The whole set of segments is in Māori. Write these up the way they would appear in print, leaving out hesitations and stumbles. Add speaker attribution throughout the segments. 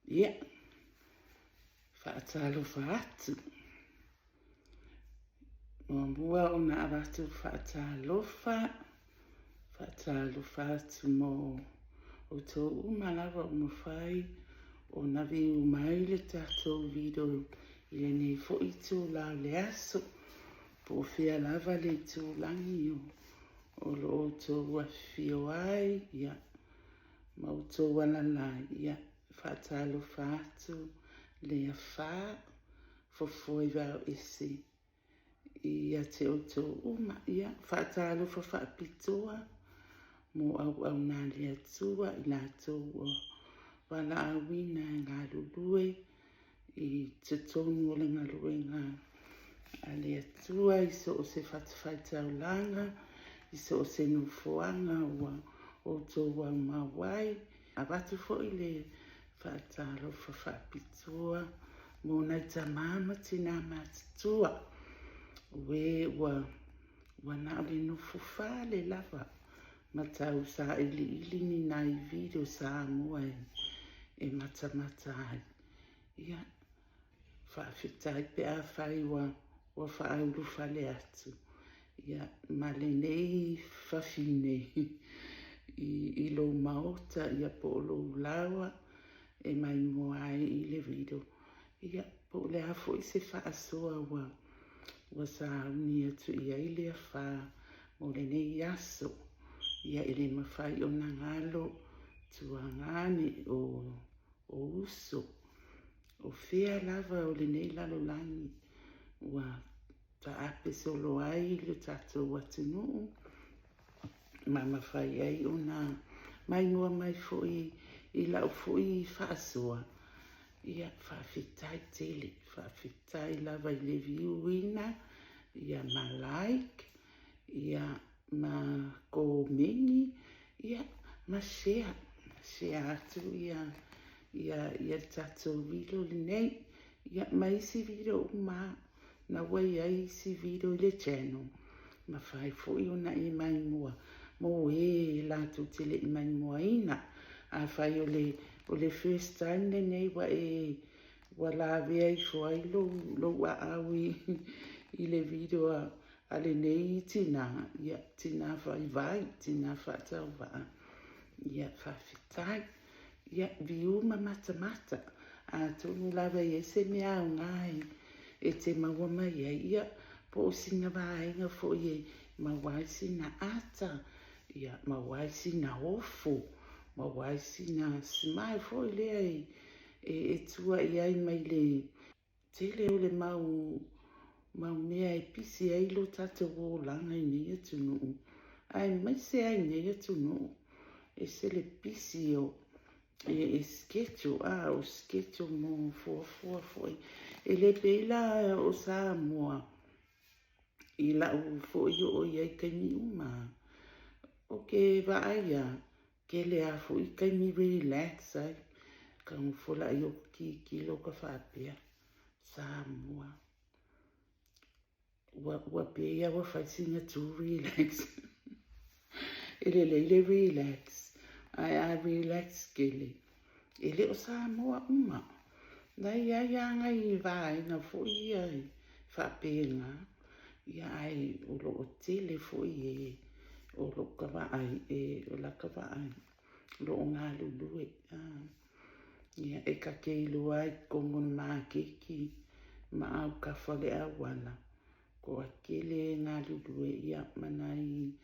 Speaker 1: Ia, whaatalofa atu. Mua ona aratu whaatalofa atu mo o tō umalawa o mawhai o na viu mai le tātou video I le nei fo I tū lau le aso po whia lava le tū langi o lo o tō wawhio ai ia ma o tō walalai ia whaatalofa atu le a wha fofoi vau isi ia te o tō uma ia whaatalofa whaapitoa mo au nā lea tua I lātou o wala awina ngā lulue I te tonu o le ngalue ngā a lea tua I so o se whatawhaitau langa I so o se nufoanga o tō wau mawai a watu fo I le whaatalofa whaapitoa mo nai ta mama tina matatua we wa na le nufu le lava matau sa ili ni nai video sa mua e mata ai ia whaafitai pe a whai wa whaauru whale atu ia male nei whawhine I lo maota ia po lo lawa e mai mua ai I le video ia po le hafo I se whaasoa wa sa uni atu ia I le wha mo le nei aso ia I le mawhai o na ngalo tua ngane o uso o whea lava o le nei lalo langi wa ta ape solo ai le tatou watinu ma mawhai ai o na mai mua mai foi I lau foi whaasoa ia whawhitai tele whawhitai lava I le viuina ia ma like ia ma komeni ia ma share atu ia tatou video le nei ia ma isi video ma na wai ai isi video le channel ma fai foi ona I mai mua mo latu tele I mai mua ina a fai o le first time le nei wa la vea I foi lo wa awi I le video a le nei tina ia tina vai tina whaatau waa ia whawhitai ia viu ma mata a tonu lawa I se mea o ngai e te maua mai ia po o singa vaenga fo I mawai sina ata ia mawai sina ofo mawai sina smile fo I lea e tua I ai mai le tele o le mau mea e pisi ai lo tatou o langa I nei atu nuu ai mai se ai nei atu nuu e se le pisi o e sketcho o sketcho mo fua foi e le peila o sa moa I la u foi o ai kai mi uma o ke vaia ke le a foi kai mi relax ai ka mo fola yo ki lo ka fapia sa moa wa pe ya wa facinga to relax ele relax I relax kele ele o sa moa uma dai ya ngai vai na foi ai fa pena ia ai o lo tele foi o lo kava ai o la kava ai lo nga lulu ia e ka ke lu ai kongon ma ki ma au ka fale awala ko akele ngā lulue ia manai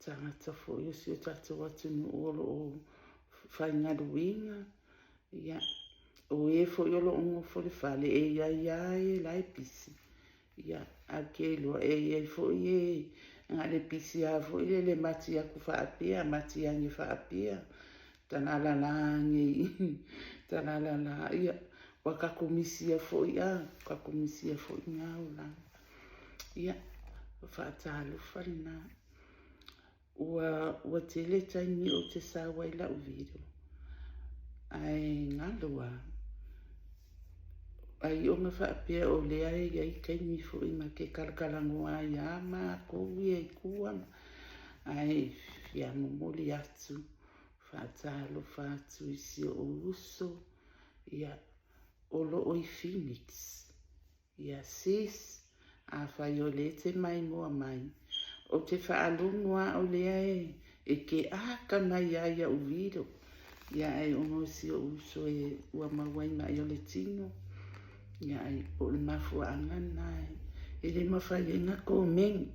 Speaker 1: tangata fo i si o tatou atu nu olo o whai ngā ruinga ia o fo i olo ongo fo le whale ia lai pisi ia akelo ia fo i ngā le pisi a fo i le mati aku whaapea mati angi whaapea tanala ia wakakomisia fo i kakomisia fo I ngā ulanga ia whaatalofa na ua tele taimi o te sāwai lau video ai ngalua ai o nga whaapea o lea ai kaimi fo I ma ke kalakalango ai ama koui ai kua ai fia momoli atu whaatalofa atu isi o uso ia o loo I Phoenix. Ia sis a whai o le te mai mua mai. O te whaalunua o lea e ke aka mai ai au viro. Ia ai o mosi o uso e ua mawai mai o le tino. Ia ai o le mafua angana e le mawhai e ngako mengi.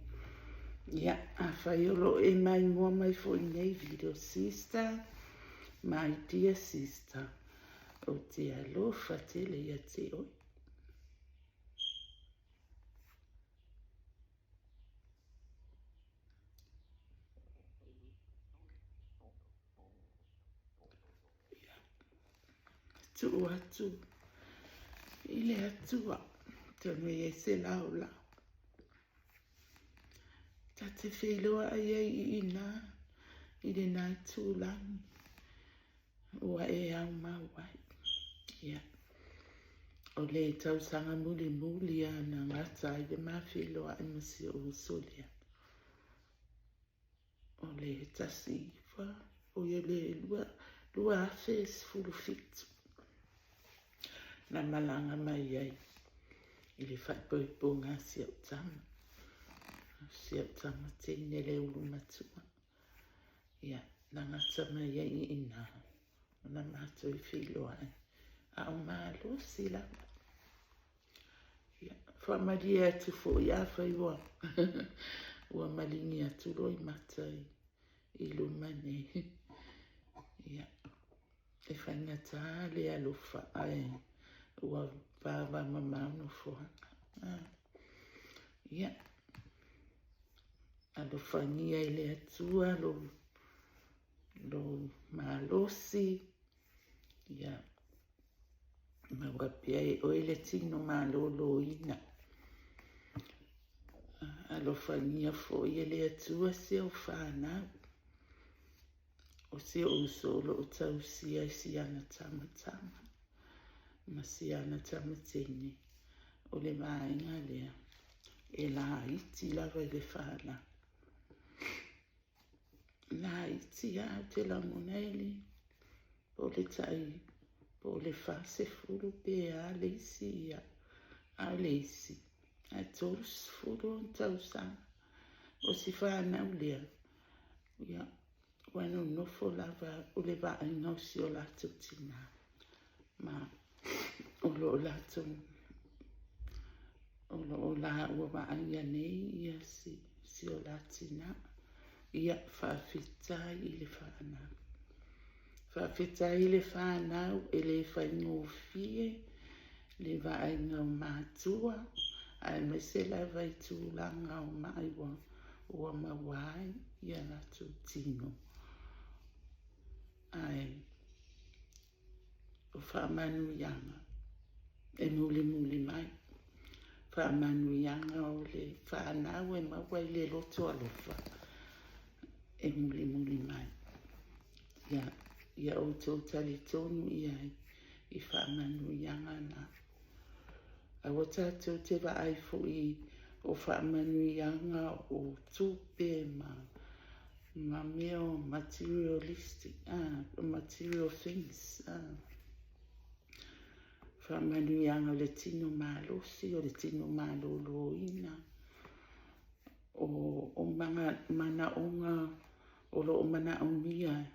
Speaker 1: Ia a whai o lo e mai mua mai fo I nei video sister. My dear sister. O te alofa tele ia te oi. Tu atu. Ile atua. Tano e se laula. Ta te wheloa ai ai ina. Ile nai tūlangi. Ua e au mawai. Ia. O le tausanga muli muli ana ngata I le mawheloa ai masi o usolia. O le tasifa. O ia le lua afes fulu fitu. Na malanga mai ai. Ile whaipoiponga siau tama. Siau tama teine le ulu matua. Ia, na ngata mai ai ina. Na mato I whiloa ai. A o malo sila. Ia, whamaria atu fo I a whaiwa. Ua malingi atu roi matai. I lumane. Ia, e whaingata le alofa ai. Ua vava mamano fohana. Ia. Alofangia I le atua lo malosi. Ia. Mawapia e o le tino malolo ina. Alofangia fo I le atua se o whanau. O se o usolo o tausia I siana tamatama. Ma siana tamatene. O le mainga lea. E la iti lava I le whana. La iti au te lamuneli. Po le tai. Po le fase furu pe a le isi ia. A le isi. A tos furu on tausanga. O si whanau lea. Ia. Wano nofo lava o le va inga si o lato tina. Ma o lo lato. O lo la ua va anga nei ia si o latina. Ia whawhitai I le whanau. Whawhitai I le whanau e le whaingofie. Le va inga o mātua. Ai me se lava I tūlanga o maiwa. Ua mawai ia lato tino. Ai, o whamanu ianga, e muli muli mai. Whamanu ianga o le whanau e mawai le loto alofa. E muli muli mai. Ia o tō tali tonu I whamanu ianga na. A wata tō te wa ai fo I o whamanu ianga o tūpe ma meo materialistic, material things. Whamanu ianga le tino malosi o le tino maloloina. O mga mana onga o lo mana omia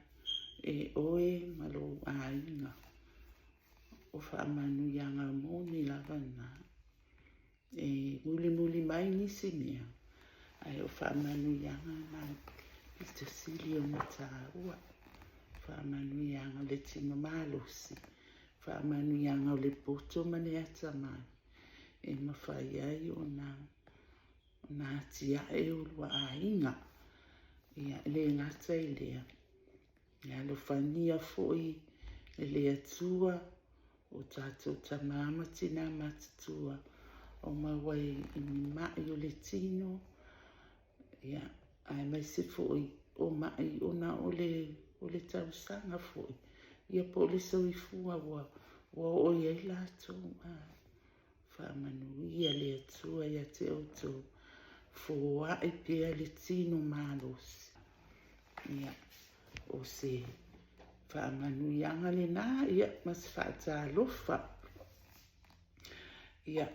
Speaker 1: e oe malo ainga. O whamanu ianga moni lavana. E muli muli mai nisi mea. Ai o whamanu ianga na I te sili o na tāua. Whamanu ianga le tino malosi. Whamanu ianga o le poto mane ata mai. E mawhai ai o na atia e o lua ainga. Ia le ngata I lea. Ia lo whania foi le atua o tātou tamama tina matatua. O mawai I mai o le tino. Ia ai mai se foi o mai ona o le tausanga foi. Ia po le soifua wa o ia I lato. Whamanu ia le atua ia te auto. Fua e pia le tino malos. Ia o se whaamanuianga le nā ia mas whaatalofa. Ia,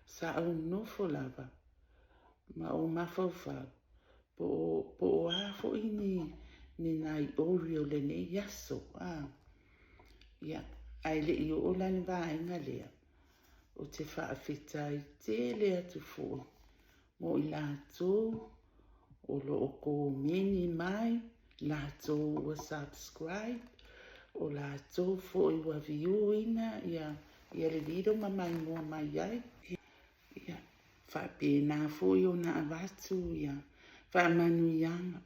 Speaker 1: sa au nofo lava, ma o mawhauwhau, po o afo ni nai orio le ne yaso. Ia, ai le i o lani vāenga lea, o te whaawhitai te lea tu fōi, mo i lātou, o lo o ko meni mai, lātou wa subscribe, o lātou fōi wa viewina, ia le lido mamai mua mai ai. Ia, whapena fōi o na avatu, ia, whaamanuianga,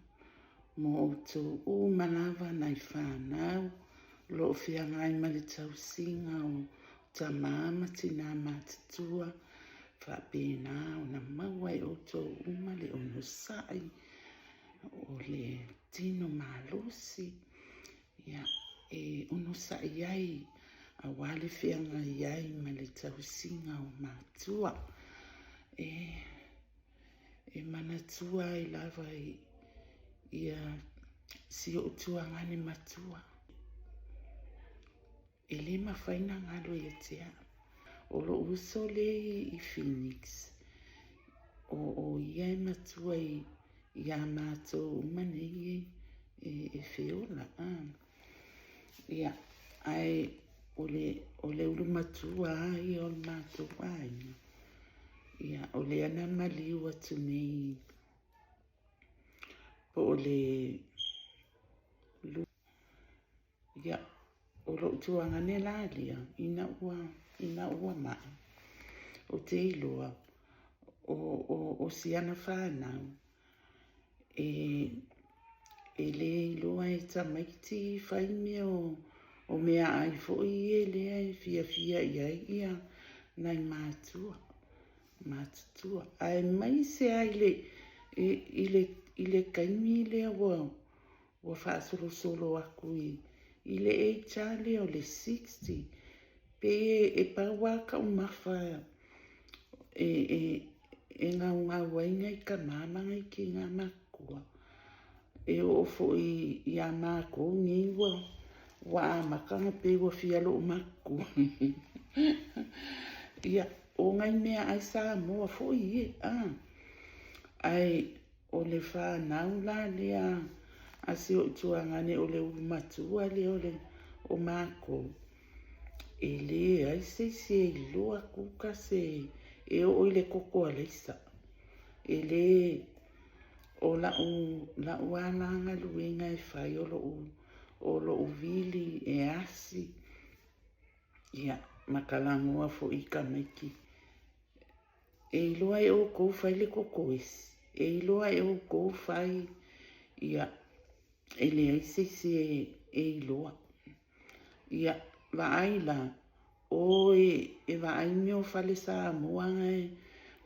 Speaker 1: mo o tō o manawa nai whānau, lo fia ngai mali tau singa o ta mama tina matatua, whapena o na mawai o tō umale o no sai, o le tino malosi, ia, ono sai ai, a wale fia ngai ai mali tau singa o matua, manatua i lava ia si o tua ngane matua. E le mawhaina ngalo i atea. O lo uso le i Phoenix. O ia matua i a mātou umane e whiola. Ia, ai o le ulu matua ai o le mātou ai. Ia, o le ana maliu atu nei. Po o le ia, o lo tuanga ne la lia, ina ua mai. O te iloa, o siana whanau, e le iloa e tamaiti whaime o mea ai fōi e lea e fia ia nai mātua. Ai mai se ai i le kaimi lea wa whaasolo aku i le 8 le o le 60 pe e paua ka umawha e ngā wainga i ka mamanga i ki ngā makua e o fo i a mako ngi wa a makanga pe wa fialo o makua ia o ngai mea ai sa moa fo i ai o le whanau la lea a se o tuangane o le umatua le o mako. E le ai se i loa kuka se e o i le koko a leisa. E le o la uananga luenga e whai o lo uvili e asi. Ia, makalangua fo i ka meki. E loa e o kou whai le koko esi. E loa e o kou whai ia e le aise e iloa. Ia, wa aila, o e wa aimio fale sa moanga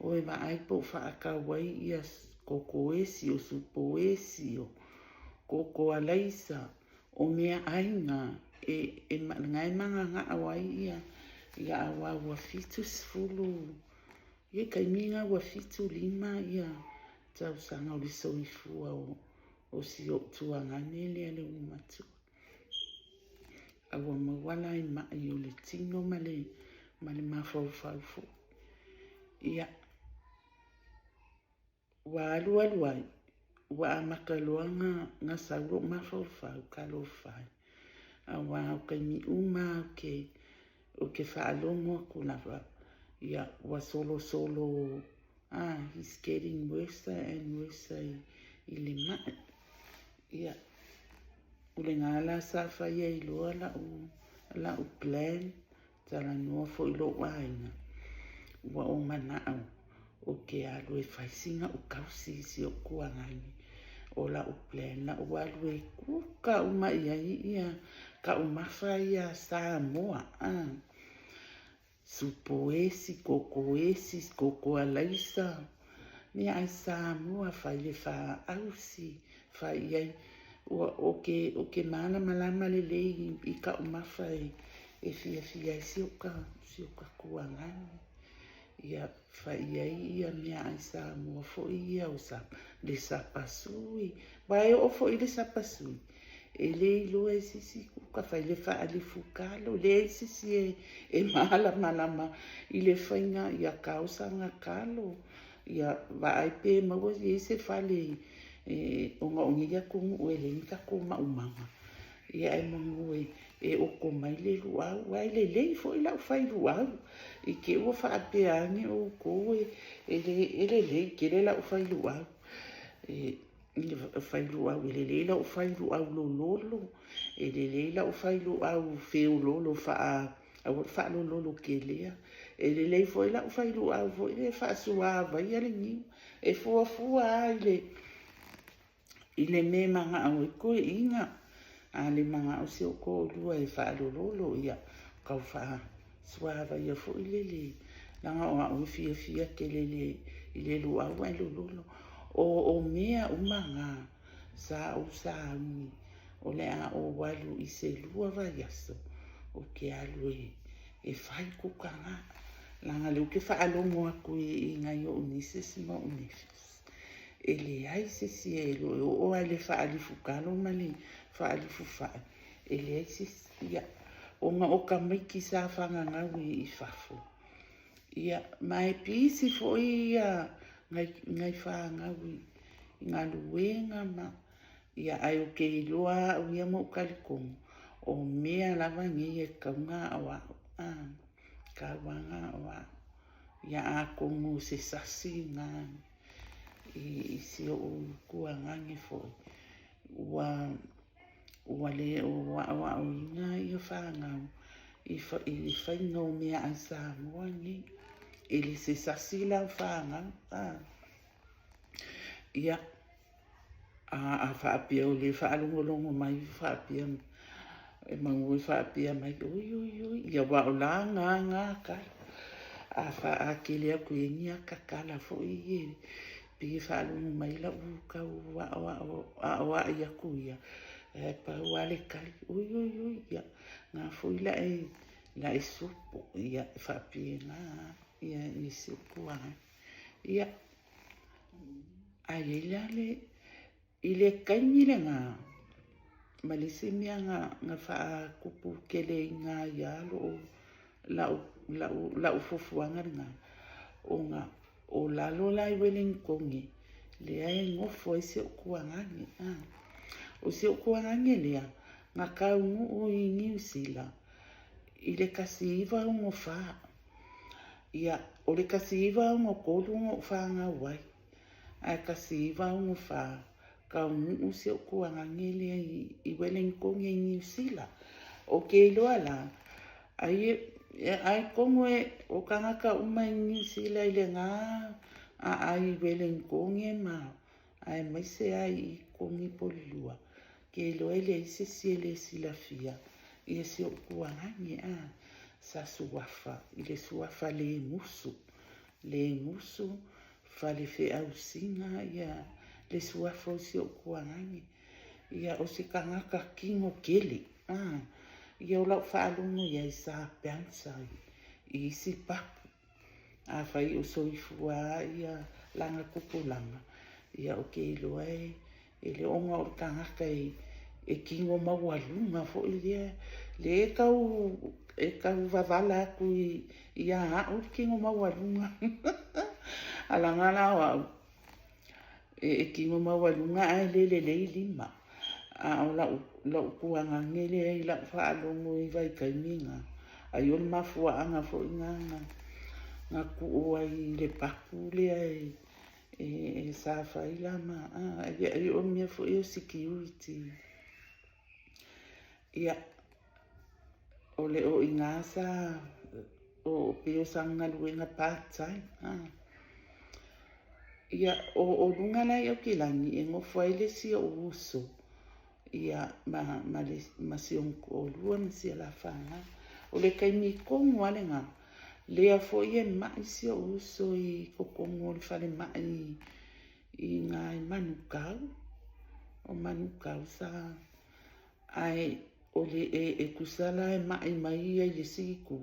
Speaker 1: o e wa aipo whaaka wai ia koko esi o supo esi o koko alaisa o mea ainga e ngai manga ngā awai ia awa wafitu sifulu. Ia kaiminga wafitu 5 ia tau sanga o le soifua o si o tuangane lea le umatu. Awa mawala i mai o le tino ma le mawhauwhau. Ia, wa alu ai, wa a makaloanga ngā sauro mawhauwhau ka lo whai. Awa o kaimi uma o ke whaalongo kunawa. Ia, wa solo. He's getting worse and worse i le mai. Ia, ule ngala sa whaia i loa la u plan, tala noa fo i lo waina. Wa o manao, o ke alu e whaisinga o kausi si o kuangaini. O la u plan, la u alu e kuka uma ia, ka umafa ia sa moa. Supo esi, koko alaisa. Ni ai sa moa whai le wha ausi, whai ai. O ke mana malama le lei i ka umafa e fia si o ka kuangani. Ia whai ai ia mea ai sa moa fo ia o le sapasui. Wai o fo i le sapasui. le lo e sisi ka fai le fa ali fukalo le sisi e malama i le fainga ia kausa nga kalo ia va ai pe ma wo se fale onga ongia ku o le ka ku ma umanga ia e mangu e o ko mai le lua wai le fo ila fai lua i ke o fa pe ani o ko le ke le la fai lua le fai lua le la fai lua lo le la fai lua fe lo fa fa lo ke le fo ila fai lua fo le fa sua va ia le ni e fo ile me manga o ko inga ale manga o se ko lua e fa lo ia ka fa suava ia fo ile langa o fia ke ile lua wa lo o mea umanga sa ni o le a o walu i se lua va yaso o ke alu e fai kukanga langa le ke fa alongo aku i ngai o unises ma unifis ele ai se cielo o ale fa ali fukalo mali fa ali fufa ele ai se ia o nga o kamiki sa fanga ngawi i fafo ia mai pisi fo ia ngai fa ngawi ngaluenga ma ia ai o ke loa o ia mo kalikong o mea lava ngi e kaunga awa kawanga awa ia a kongu se sasi ngani i si o kuangangi fo ua le o ina i whangau i whaingo mea ai sa moangi i le se sasi lau whangau ia a whaapia o le whaalongolongo mai whaapia e mangu whaapia mai ui ia wa o la ngā kai a whaakele aku e nia kakala fo i pi whaalongo mai la uka wa ia kuia e pa wale kali ui ia ngā fo i la e supo ia whaapia ngā ia i se kuanga ia ai i le kaini le ngā malisi mea ngā wha kupu kele ngā ialo la ufofuanga ngā o lalo lai Wellingkongi le ai ngofo i se o kuangangi o se o kuangangi lea ngā kaungu o i New Zealand i le kasi iwa o ngofa ia o le kasi iwa o ngokolu ngofa ngā wai ai kasi iwa o ngofa kaungu o se o kuangangi lea i Wellingkongi i New Zealand o ke iloa la ai kongo o kangaka uma i New Zealand i le ngā ai Wellingkongi ma ai mai se ai i kongi polilua ke iloa le ise siele silafia i se o kuangangi sa suafa i le suafa le musu fale fe au singa ia le suafa o se o kuangangi ia o se kangaka kingo kele ia o lau whaalungu ia i sa peansa i isi papu a whai o soifua ia langa kupulanga ia o ke iloa e le onga o kangaka e kingo mawalunga fo i le e kau wavala aku i a o kingo mawalunga alanga lawa e kingo mawalunga ai le lima o lau kuangangi le ai lau whaalongo i vai kaiminga ai o le mafuaanga fo i ngā kuoa i le paku le ai e sa whaila ma ai o mea fo i o security ia o le o ingasa o peo sanga luenga part-time ia o lunga lai o kilangi e ngofo ai le si o uso ia ma si o lua ma si la whanga o le kaimi kongo ale ngā lea fo i mai si o uso i kokongo le whale mai i ngā manukau o manukau sa ai o le e kusala e mai ia i le siku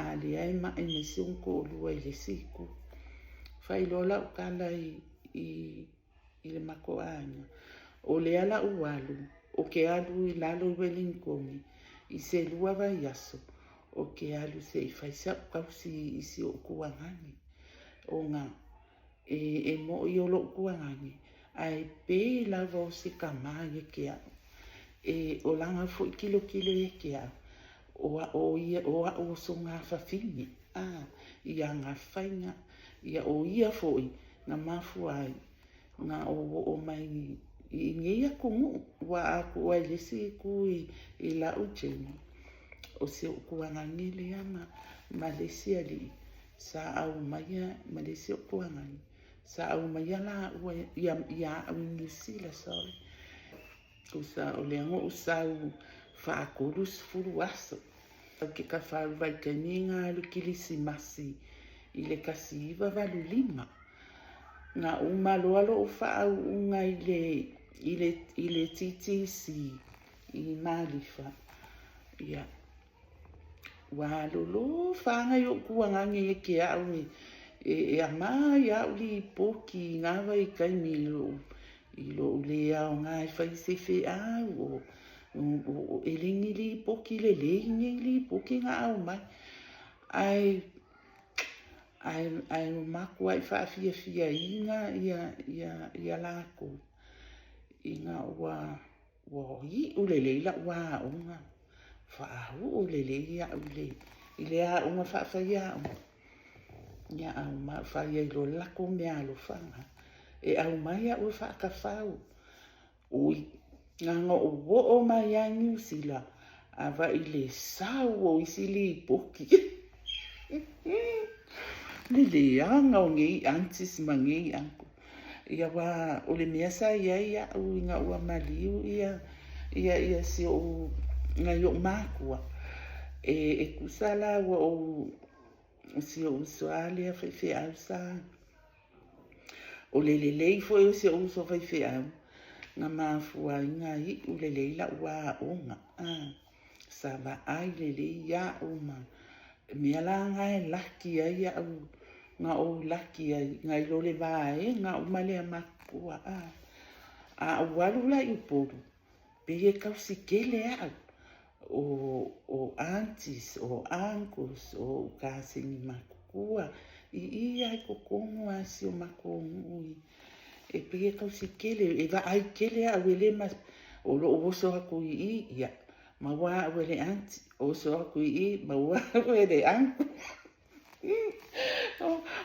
Speaker 1: a le ai mai me si unko o lua i le siku whailola o kala i le makoanga o le ala ualu o ke alu I lalo I Wellington I se lua vai aso o ke alu se I whaisa kausi I si o kuangani o ngā e mo I o lo kuangani ai pe lava o se kamai e ke au o langa fo I kilo e ke au o so ngā whawhini ia ngā whainga ia o ia fo I ngā mafu ai ngā o mai I ngia kungu wa aku ai lesi ku I la ucheni o se o kuangani le ama Malaysia li sa au maia Malaysia o kuangani sa au maia la ia au New sorry usa o leango usau whaakurus furu aso ke ka whau vai ka ninga lukilisi masi I le kasi iwa valu lima ngā umaloalo o whaau unga I le TTC I Malifa ia wa lolo whanga I o kuangangi e ke au e ama ia uli poki ngā vai kaimi I lo lea o ngā whai se whi au o elingi li poki le lehingi li poki ngā au mai ai maku ai whaafia inga ia lako I ngā ua I uleleila ua unga whaahu uleleia ule I le a unga whaafia ia au ma whaia I lo lako mea alo whanga e au mai a ua whaakawhau ui nganga o mai a New Zealand awa I le sau o isili poki ni le anga o ngei antis ma ngei anko ia wa o le mea sa ia au inga ua maliu ia si o ngai o makua e kusala wa o si o usuale a whaiwhi au sa o le lei fo e si o uso whaiwhi au ngā mafua inga I u le leila ua onga sa wa ai le ia o ma mea la ngai laki ai au ngā o laki ai ngai lo le vae ngā o male a makua a walu la I poru pe e kausi kele au o aunties o uncles o kasini makua I ia I kokongo a si o makongo e pe e kausi kele e va ai kele au ele mas o lo oso aku I ia ma wa au ele auntie oso aku I ma wa au ele uncle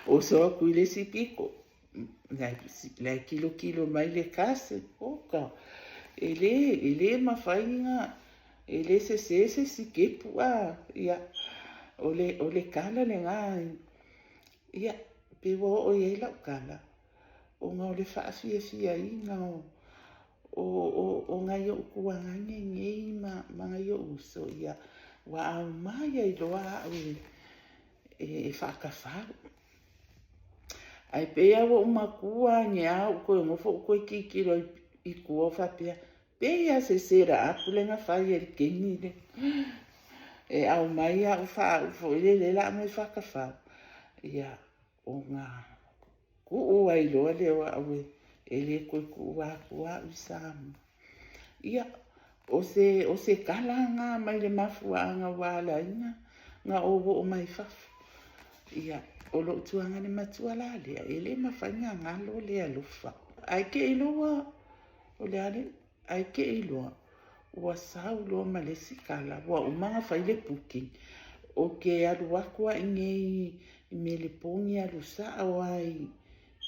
Speaker 1: o so aku le sipiko la kilo mai le kase oka ele mafainga ele se si kepu ia o le kala le ngai ia pe wo o ye la kala o nga o le fia inga o ngai o kuangani ngei ma ngai o uso ia wa au mai ai loa au e whaakawhau. Ai pea wo makua ngea o koe ngofo o koe kikiro I kua whapea. Pea se sera apule ngā whai e kengi le. E au mai a o wha le la me whakawhau. Ia o ngā ku ai loa leo au e le koe kua kua usamu. Ia o se kala ngā mai le mafua ngā wala inga ngā owo o mai whafu. Ia o lo tuanga ni matua la lea e le mawhainga ngalo lea lufa. Ai ke iloa o le ale ai ke iloa ua sau loa ma le sikala ua umanga whaile puki o ke alu wakua ingei me le pongi alu saa o ai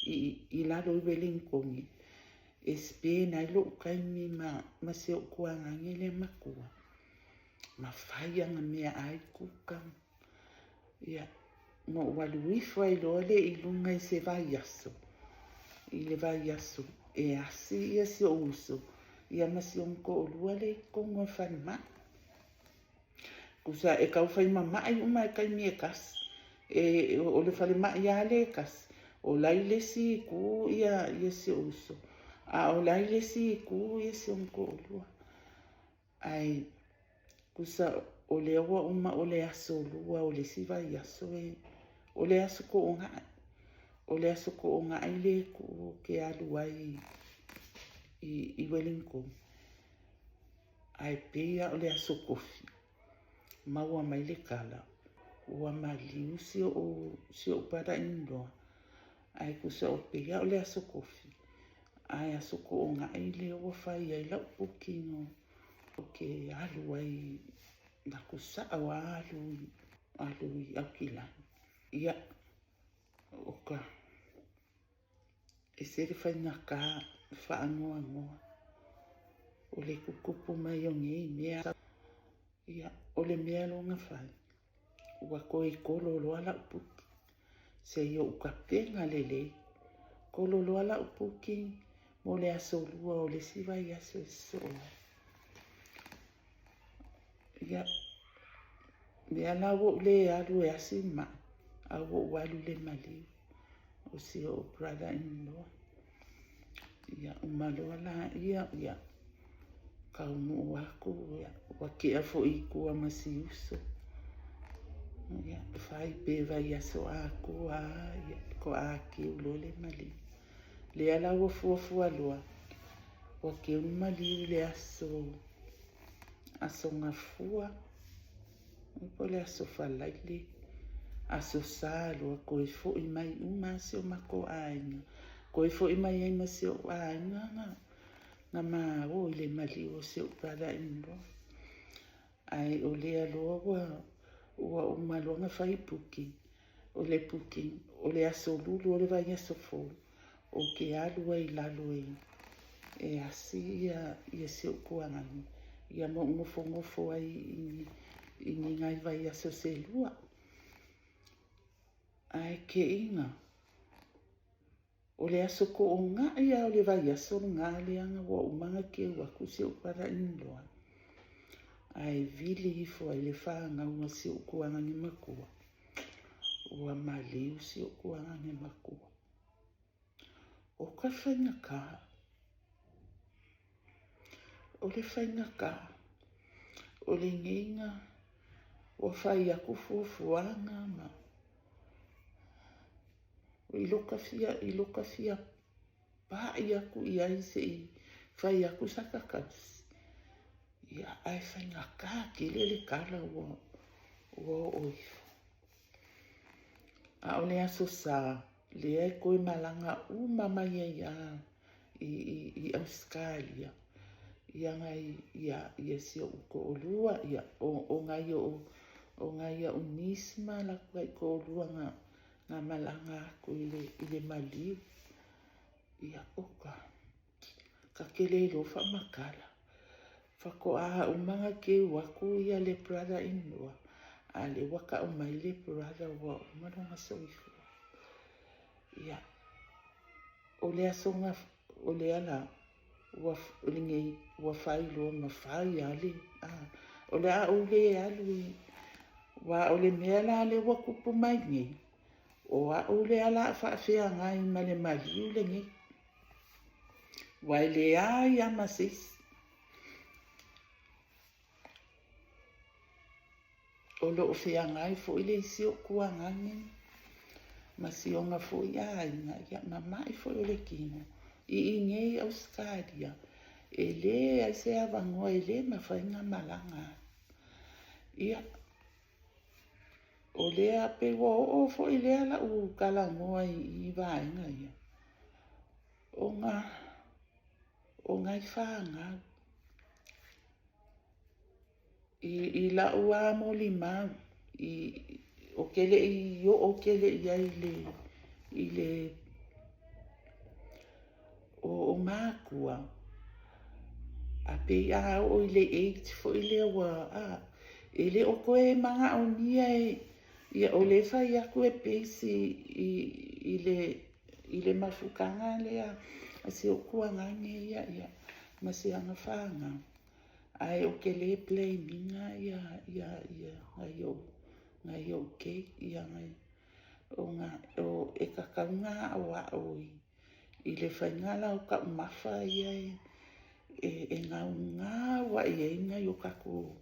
Speaker 1: I lalo I Wellington e spe na ilo ukaimi ma se o kuangangi le makua ma whaianga mea ai kukang ia mo waluifo ai loa le I lunga I se vai aso I le vai aso e asi ia si o uso ia masi onko o lua le kongo whanma kusa e kau whai mamai uma e kaimi e kas o le whale mai ia le kas o lai le si ku ia si o uso a o lai le si ku ia si onko o lua ai kusa o le awa uma o le aso lua o le si vai aso o le aso ko o ngai o le aso ko o ngai le ku ke alu ai I Wellington Ai pea o le aso kofi. Maua mai le kala. Ua maliu si o para indoa. Ai kusa o pea o le aso kofi. Ai aso ko o ngai le ua whai ai lau pukino. O ke alu ai na kusa o alu i au kilani. Ia o ka e sere whai na ka whaangoa ngoa. O le kukupu mai o ngei mea. Ia o le mea longa whai. Ua koe kololoa la upuki. Se ia uka penga lele. Kololoa la upuki. Mo le aso lua o le siwa i aso soa. Ia mea la wo le alu e asi ma. A wo walu le maliu. O si o brother-in-law. Ia umaloa la ia. Kaunu aku ia. Wakia fo i kua masi uso. Ia whai pewa i aso aku ia. Ko aki ulo le maliu. Le ala wa fuafua loa. Wake umaliu le aso. Aso ngafua. Ipo le aso falaile. Aso salo koe fo i mai umasi o mako ainga. Koe fo i mai ai masi o ainga nga maa o le maliu o se upada indo. Ai o le aloa ua umaloa nga whai puki. O le puki. O le aso lulu o le vai aso fo. O ke alu ai lalo e asi ia se ukuangani. Ia mo ngofo ai i ngai vai aso se lua. Ai ke inga. O le aso ko o ngā ia o le vai aso ngā leanga wa umanga ke waku se upara indoa. Ai vili ifo ai le whaanga ua se ukuangani makua. Ua maliu se ukuangani makua. O ka whainga ka. O le whainga ka. O le nginga. O whai aku fuafuanga ma. O i loka fia pa i aku i aise i whai aku sakakausi. Ia ai whainga ka ki le kala ua oifo. A o le aso sa le ai koe malanga umamai ai i Australia. Ia ngai ia si o uko o lua. Ia o ngai o nisma la kai ko o lua nga malanga ko i le maliu. Ia oka. Ka kele lo wha makala. Whako a umanga ke waku ia le brother-in-law. A le waka o mai le brother wa umaranga soifu. Ia. O le asonga o le ala. Ua whai loa ma whai ale. O le a o le alu i. Wa o le mea la le wakupu mai ngai. O a o le ala whaafea ngai ma le maliu le ngai. Wai le a i amasis. O lo o fea ngai fo i le isi o kua ngangi. Ma si o nga fo i a inga. Ia mamai fo i le kino. I ngei Australia. E le a se avangoa e le ma whainga malanga. Ia. O le a pe o fo i le ala u kalangoa i vaenga ia. O ngai whaanga. I la ua mo lima. O kele i o kele ia i le o mākua. A pe a o i le 8 fo i le wa e le o koe manga o nia ia o le whai aku e peisi i le mafukanga lea a se o kua ngange ia ma se anga whaanga. Ai o ke le play minga ia ngai o ke ia ngai o e kakaunga a oi. I le whaingala o ka umafa ia e ngā wa i inga i o kaku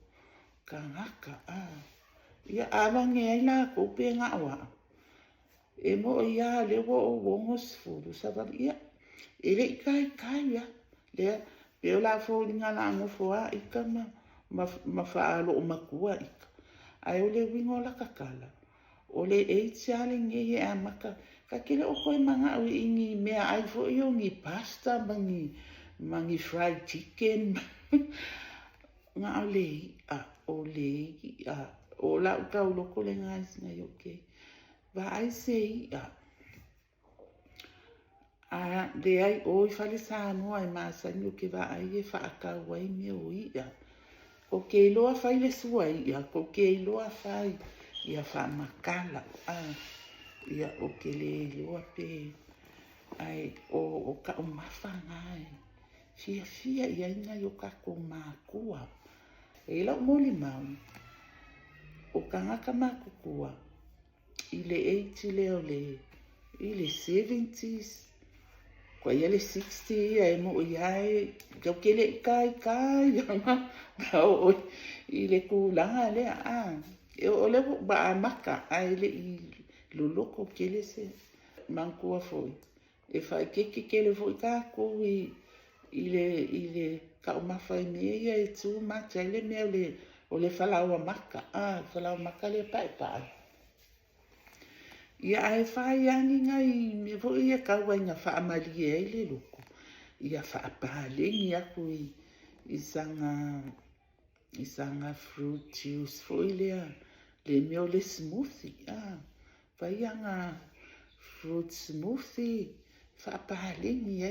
Speaker 1: ka ngaka. Ia awange ai la kupe ngā wa. E mo ia le wo o wongos furu savar ia. E le kai ia. Le Pe o la fo linga la ngofo a ika ma faalo o makua ika. Ai o le wingo la kakala. O le e tiale nge e a maka. Ka kele o koe manga o ingi mea ai fo i o ngi pasta mangi fried chicken. Nga o le a o le a o la uka o loko le ngai singa i okay. Va ai se i a. A le ai o i fale sa noa e maasani o ke va ai e whaaka wai me o i a. O ke iloa fai le sua i a. O ke iloa fai ia wha makala. Ia o ke le iloa pe. Ai o ka o mawha ngai. Fia ia inga i o ka ko mākua. E lau moli mau. O ka ngaka mākukua. I le 80 leo le. I le 70s. Kwa ia le 60 ia e mo iai. Kau kele i kai. Ia o i le kulanga lea. E o le ba a maka. Ai le i luloko kele se. Mankua foi. E whai keke kele foi ka kui. I le ka o mawhai mea ia e tū mata. I le mea o le whalaua maka. Whalaua maka le pai pai. Ia ai whai angi ngai me vo ia kaua inga whaamali e le loko. Ia whaapalengi aku i sanga fruit juice foi lea. Le meo le smoothie. Whai anga fruit smoothie. Whaapalengi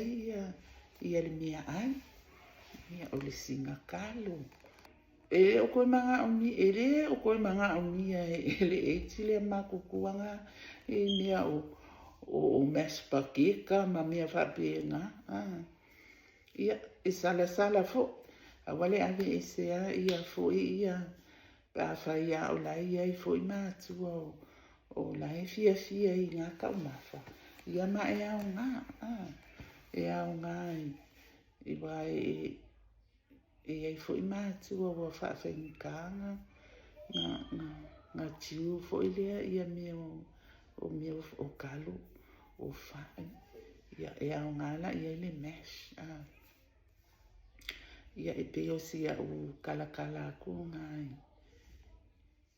Speaker 1: ia le mea ai. Ia o le singa kalo. E o koe manga oni, e le o koe manga oni e le eiti le makukuanga e mea o mespakeka ma mea whapenga. Ia e sala fo. A wale ave e sea ia fo ia pa whai a o lai ai fo i mātua o lai fia i ngā kaumafa. Ia ma e au ngā. E au ngā i wai e ai fo i mātua o whaafengkanga ngā tiu fo i lea ia meo o kalo o whae. Ia e au ngala ia le mesh. Ia e peo si a u kalakala ko ngai.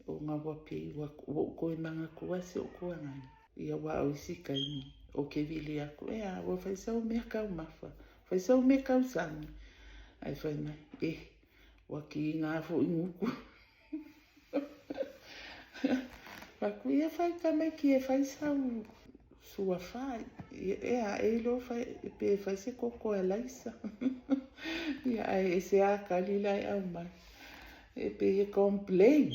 Speaker 1: O ngā wapi o koe manga kua se o kua ngai. Ia wa o isi kaini o ke vili aku. E a wa whaisau mea kau mafa. Whaisau mea kau sangi. Ai whai mai, waki ngā fo i nguku. Waku ia whai tamai ki e whai sau sua whai. E lo whai, pe whai se koko e laisa. Ia ai e se a kalilai au mai. E pe e complain.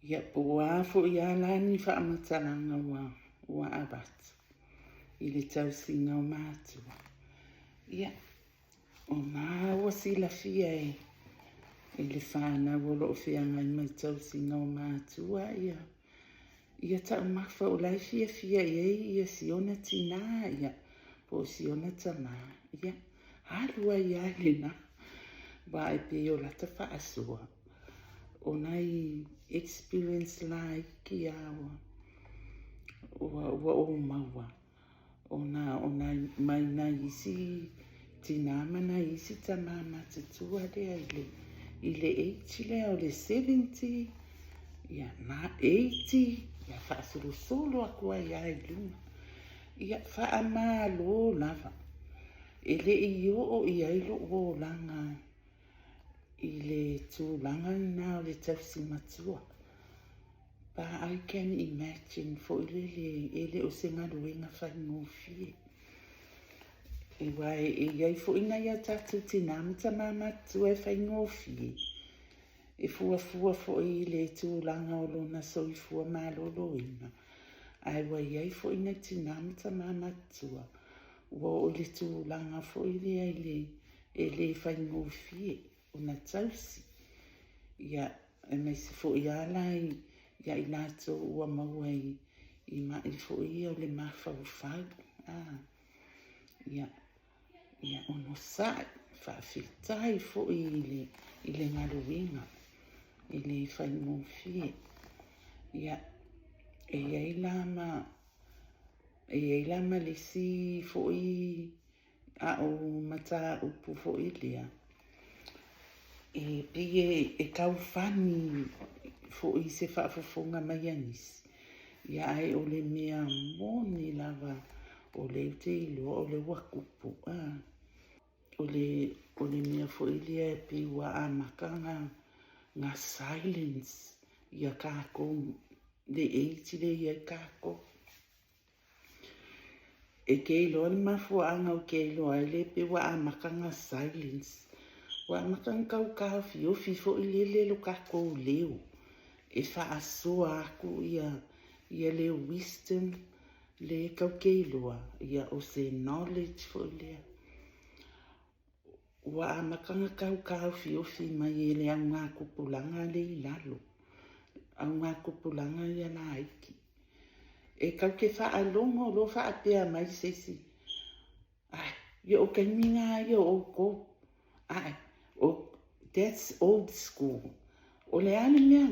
Speaker 1: Ia po a fo i alani wha amataranga wa abat. I le tau singa o mātua. Ia. O nā ua sila fia e le whāna wolo o whianga i mai tau singa o mātua ia. Ia tau mawha o lai fia ia siona tina ia. Po siona tama ia. Halua ia lena. Ba e pe o lata whaasua. O nai experience lai ki awa. Ua o maua. O nai mai nai isi tina mana isi ta mama te tua lea i le 80 lea o le 70. Ia na 80. Ia whaasuru solo a kua ia i luna. Ia wha malo lava. E le i o ia ilo o langa. I le tū langa na o le tausi matua. But I can imagine for ele o se ngaruenga whai ngofie. E wai e iai fo ina ia tatu tina mita mamatu e whai ngofie. E fua fo i le tūlanga o lona soifua malolo ina. Ai wai iai fo ina tina mita mamatua. Wa o le tūlanga fo i le e le whai ngofie. Una tausi. Ia e mai se fo i alai. Ia i nato ua maua i mai fo i o le mawha o whau. Ia ono sai, whawhitai fo i le ngaruinga, i le whai ngofie. Ia e ei lama le si fo i a o mata upu fo ilia. E pie e kaufani fo i se whaafafonga mai anis. Ia ai o le mea moni lava o le te ilo o le wakupu. O le mea fo ilia e pi wa a makanga ngā silence ia kako le eiti le ia kako. E keilo le mafuanga o keilo ai le pe wa a makanga silence. Wa makanga kau kau fio fifo ile le lo kako leo. E wha asoa aku ia le wisdom le kau keiloa ia o se knowledge fo lea. Wa a makanga kau kau fio fi mai e le au ngā kupulanga le ilalo. Au ngā kupulanga ia la aiki. E kau ke wha alongo lo wha apea mai sesi. Ai, ia o kaiminga ia o ko. Ai, that's old school. O le ane mea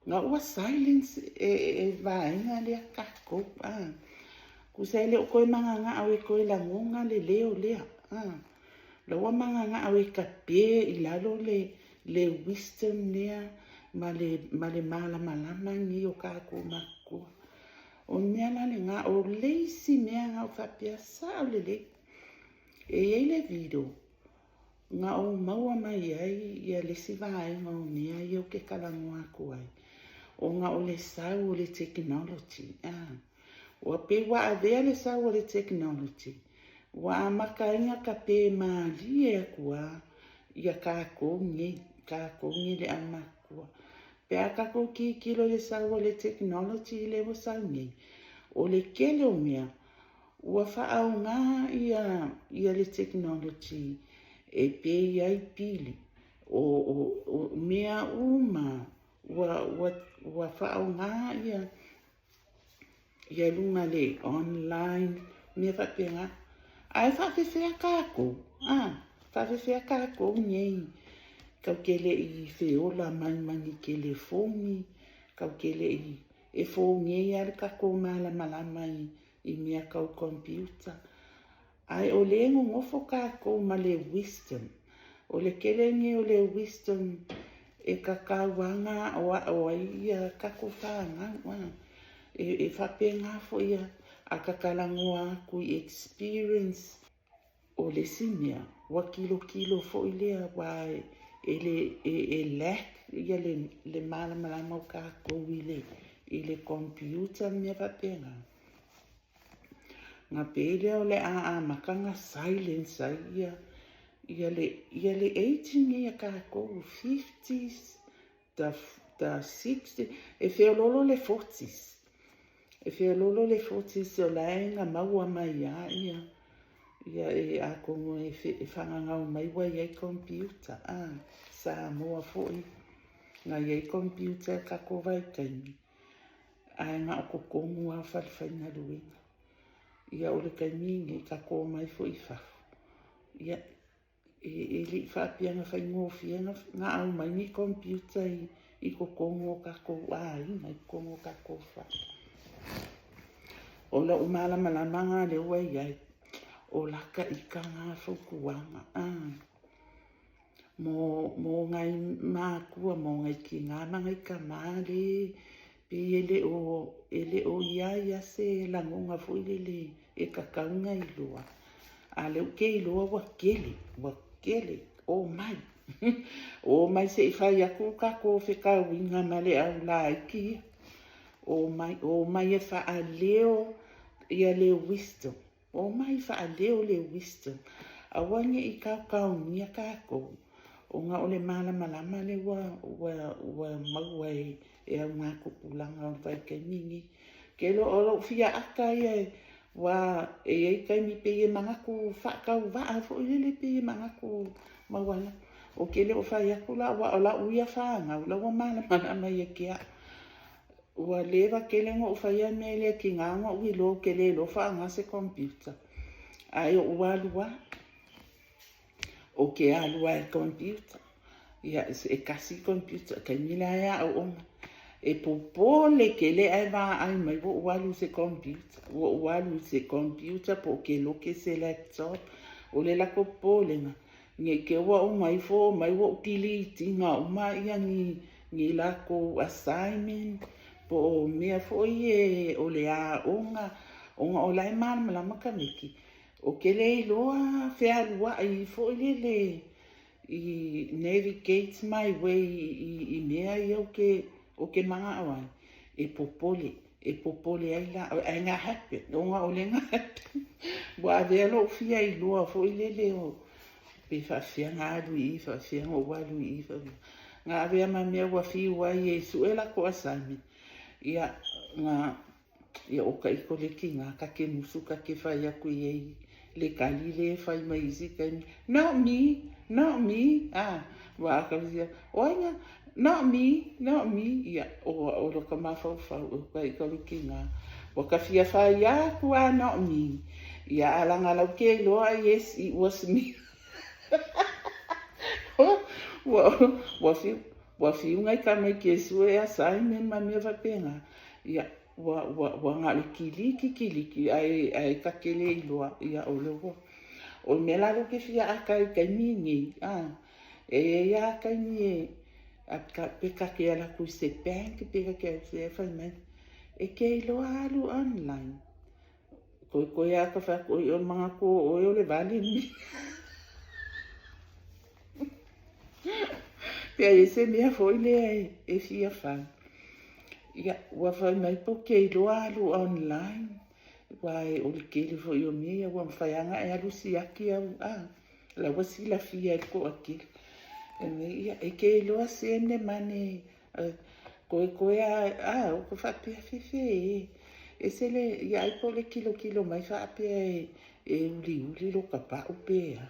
Speaker 1: ngā ua silence e vaenga lea kako. Kusai le o koe manga ngā au e koe la ngonga le leo lea. La ua manga ngā au e ka pē i lalo le wisdom lea ma le mala malama ngi o kako makua. O mea lale ngā o leisi mea ngā o whapea sa o le. E ei le video. Ngā o maua mai ai ia lesi vaenga o mea i o ke kalango aku ai. O ngā o le sau o le technology. Wa pe wa avea le sau o le technology. Wa amaka inga ka pe maali e akua ia kākongi le amakua. Pe a kako ki kilo le sau o le technology le o sau nei. O le kele o mea. Ua whaau ngā ia le technology e pe iai pili. O mea uma. Ua whaau ngā ia lunga le online. Mea whapenga. Ai whawhewhea kako. Whawhewhea kako nei. Kau kele i whiola mangi kele fōngi. Kau kele i e fōngi e ar kako malama i mea kau computer. Ai o le ngofo kako ma le wisdom. O le kelengi o le wisdom e kakauanga o ia kako whaanga. E whapenga fo ia a kakalangoa aku i experience o le simea. Wa kilo fo ilea wa e lack ia le malama o kako i le computer mea whapenga. Ngā pēle o le makanga silence ai ia le 18 ia kako 50s da 60s e whiololo le 40s. E whiololo le 40s o laenga maua mai ia e akongo e whangangau mai wa iai computer. Sa moa foi ngā iai computer kako vai kaimi. Ai ngā o kokongu a whalwhaina luenga. Ia o le kaimingi kako mai fo i whafu. Ia e li whapianga whaingofianga ngā au mai ni computer i kokongo kako inga i kongo kako whafu. O la umala manga le ua iai. O laka i ka ngā whukuanga. Mō ngai mākua, mō ngai ki ngā manga i ka māre. Pe ele o ia se langonga fo le e kakaunga i loa. A leu ke i loa wa kele. O mai. O mai se i whai aku kako whekau inga male au la iki. O mai e wha leo ia le wisdom. O mai wha leo le wisdom. A wange i kau nia kako. O ngā ole malama le wa maua e au ngā kupulanga o vai kai mingi. Ke lo fia aka ia wa e kai mi pe e mangaku whakau waa fo ile pe e mangaku mawala. O ke leo whai aku la wa o la uia whaanga. La wa malama ia kia. Ua lewa kelengo o whaia mele ki ngānga ui lo ke le lo whaanga se computer. Ai o ualua. O ke alua e computer. Ia e kasi computer. Kai mila ea au onga. E popole ke le ai wā ai mai wo ualu se computer. Wo ualu se computer po ke loke se laptop. o le lako pōlenga. Nge ke ua o mai fo, mai ua utili tinga o mai ia ni lako assignment, po o mea fo i o le a onga o lai mana malama kamiki. O ke le iloa whea lua i fo i le i navigate my way i mea i o ke manga awai. E popole ai la, ai ngā hape, o ngā o le ngā hape. Wa avea lo fia i lua fo i le o. Pe whawhia ngā lui i, whawhia ngā walu i, ngā avea ma mea wa fi wai e suela ko asami. Ia oka i ko le ki ngā kake musu kake whai aku i ei. Le kali le whai mai isi kai not me, wa aka wisia, oinga, not me, ia, o loka mawhau oka i ko le ki ngā. Waka fia whai aku not me. Ia alanga lau ke loa, yes, it was me. Wa fi ungai ka mai ke sue assignment ma mea wapenga. Ia, wa ngā le kiliki, ai ka kele i loa, ia o leo. O me lalo ke fia aka i kai mingi, ia aka ni a peka ke ala ku se bank, peka ke se whai mai. E ke i loa alu online. Koe aka whako i o mga ko o le vali ni. Pea e se mea foi le e fia whai. Ia, wa whai mai po ke i loa alu online. Wai o le kele foi o mea, wa mwhaianga e alu si aki au. La wasi la fia e ko akil. E ke i loa se ne mane. Koe o ko whapea fefe e se le, ia i po le kilo mai whapea e uli lo ka pa upea.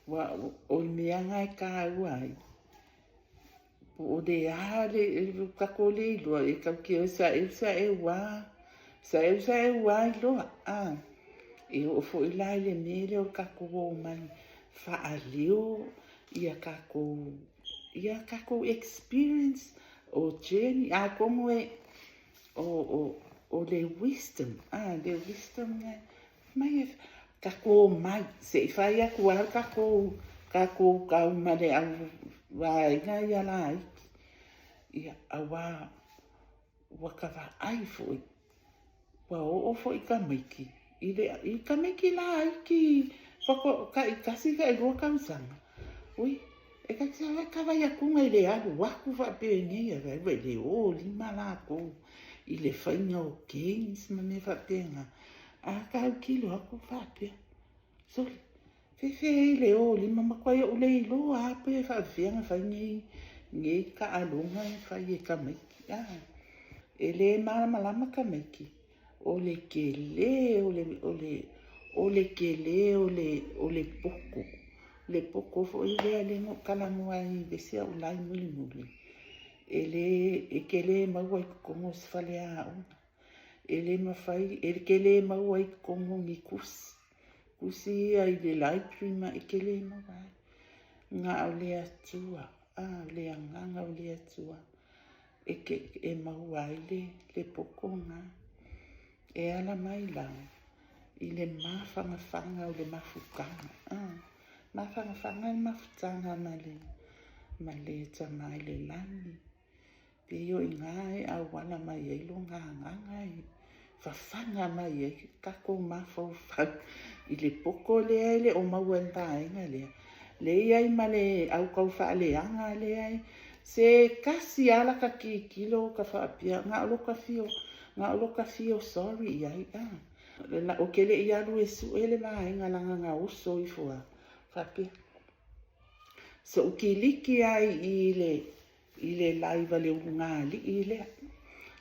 Speaker 1: O mea ngai ka uai. O de le kako le iloa e kau ki o sa e ua. Sa e ua iloa. E o fo i lai le mele o kako o mai. Wha leo ia kako experience o journey. Como e o le wisdom. Le wisdom ngai. Mai e kako mai. Se i whai aku ar kako kau mare au vai nga ia la aiki. Ia awa wakawa ai foi. Wa o foi ka maiki. I ka maiki la aiki. Wako ka i kasi ka i roa kausanga. Ui, e ka tia ka vai akunga i le alu waku whapenge ia vai vai le o lima la ko. I le whainga o games ma me whapenga. Ka au kilo aku whapea. Soli. Fefe le o lima makwai o le ilo ape whawhianga whaingi nge ka alunga e whai e ka maiki. E le malama ka maiki. O le kele, o le poko. Le poko fo i lea le no kalamua i besia o lai muli. E kele maua i kukongo sifale a ona. E kele maua i kukongo ngi kusi. Kusi ai le library ma e kele maua. Nga o le atua. Le anganga o le atua. E maua i le poko nga. E ala mai lau. I le mawhangawhanga o le mafukanga. Mawhangawhanga i mafutanga ma le tamai le lani. Pe yo i ngai au wala mai e lo nganga i. Whawhanga mai e kako mawhawhanga. I le poko le ai le o mauenta ainga lea. Le iai ma le au kau wha le anga le ai. Se kasi ala ka ki kilo ka whaapia. Nga olo ka fio sorry iai. O kele i alu e su ele mai nga langa nga uso i fua. Whapia. So ukiliki ai i le laiva le urungali i le.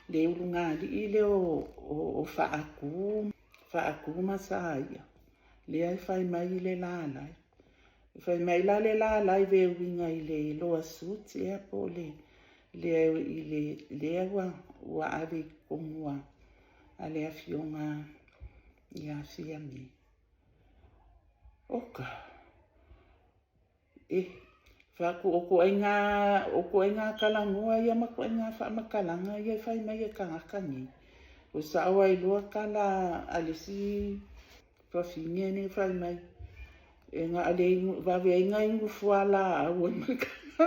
Speaker 1: Le urungali i le o whaaku masaia. Le ai whai mai i le lalai. Whai mai la le lalai ve winga i le loa suit e apo le ua ave komua a le afionga i a fia mi. Oka. Whaku oko ai ngā kalangua ia mako ai ngā whamakalanga ia whai mai e kangakangi. O sa awa i loa kala alisi Whawhingia ne whai mai. E ngā ale wawe inga ingu whuala a ua makanga.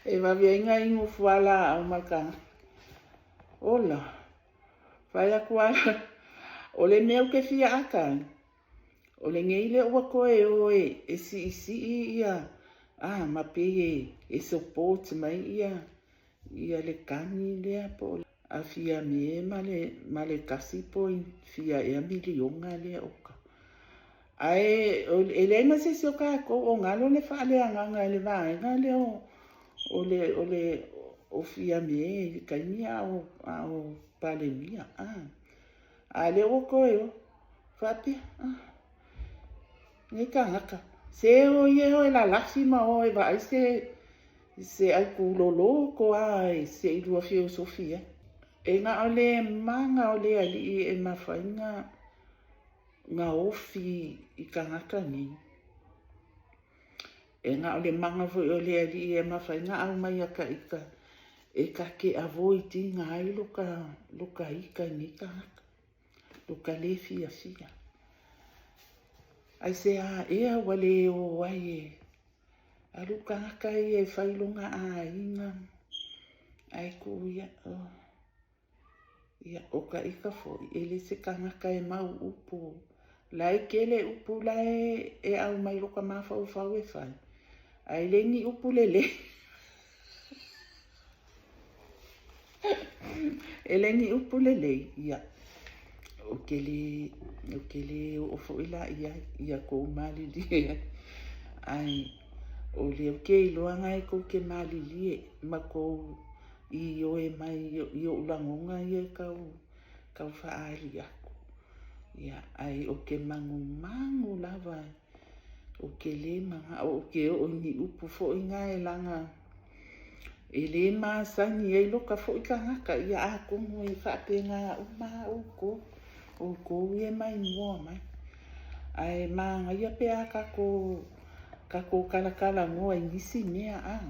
Speaker 1: E wawe inga ingu whuala a makanga. Ola. Whai aku ala. O le mea uke fia akai. O le ngeile ua koe oe e si ia. Ma pe e support mai ia. Ia le kani lea po. A fia me ma le kasi po fia e milionga lea oka. Ai e le ma se soka ko o ngalo le fa le anga le vaenga le o le o fia me kainia o palemia. A le o koe o. Fapi. Ni kangaka. Se o ye o la lafi ma o e vai se ai kulolo ko ai se i lua filosofia. E ngā ole manga ole ali e mawhainga ngā ofi i kangaka ni. E ngā ole manga voi ole ali e mawhainga au mai aka ika e ka ke avoi ti ngā ai luka ika ni kangaka. Luka le fia. Ai se ea wale o ai e. Alu kangaka e whailunga a inga. Ai ku ia ia oka ika foi. Ele se kangaka e mau upu. Lai kele upu lai e au mai loka mawhau e whai. Ai lengi upu lele. E lengi upu lele ia. O kele o foila ia ko mali lie. Ai o le o ke iloanga e ko ke mali lie. Ma ko i o e mai i o ulangonga i e kau whaari ako. Ia ai o ke mangu lava. O ke le manga o ke o ni upu fo inga e langa. E le maasangi e loka fo i ka ngaka ia a kongo e whaapenga uko. O ko e mai mua mai. Ai maanga ia pea kako kalakala ngoa i nisi mea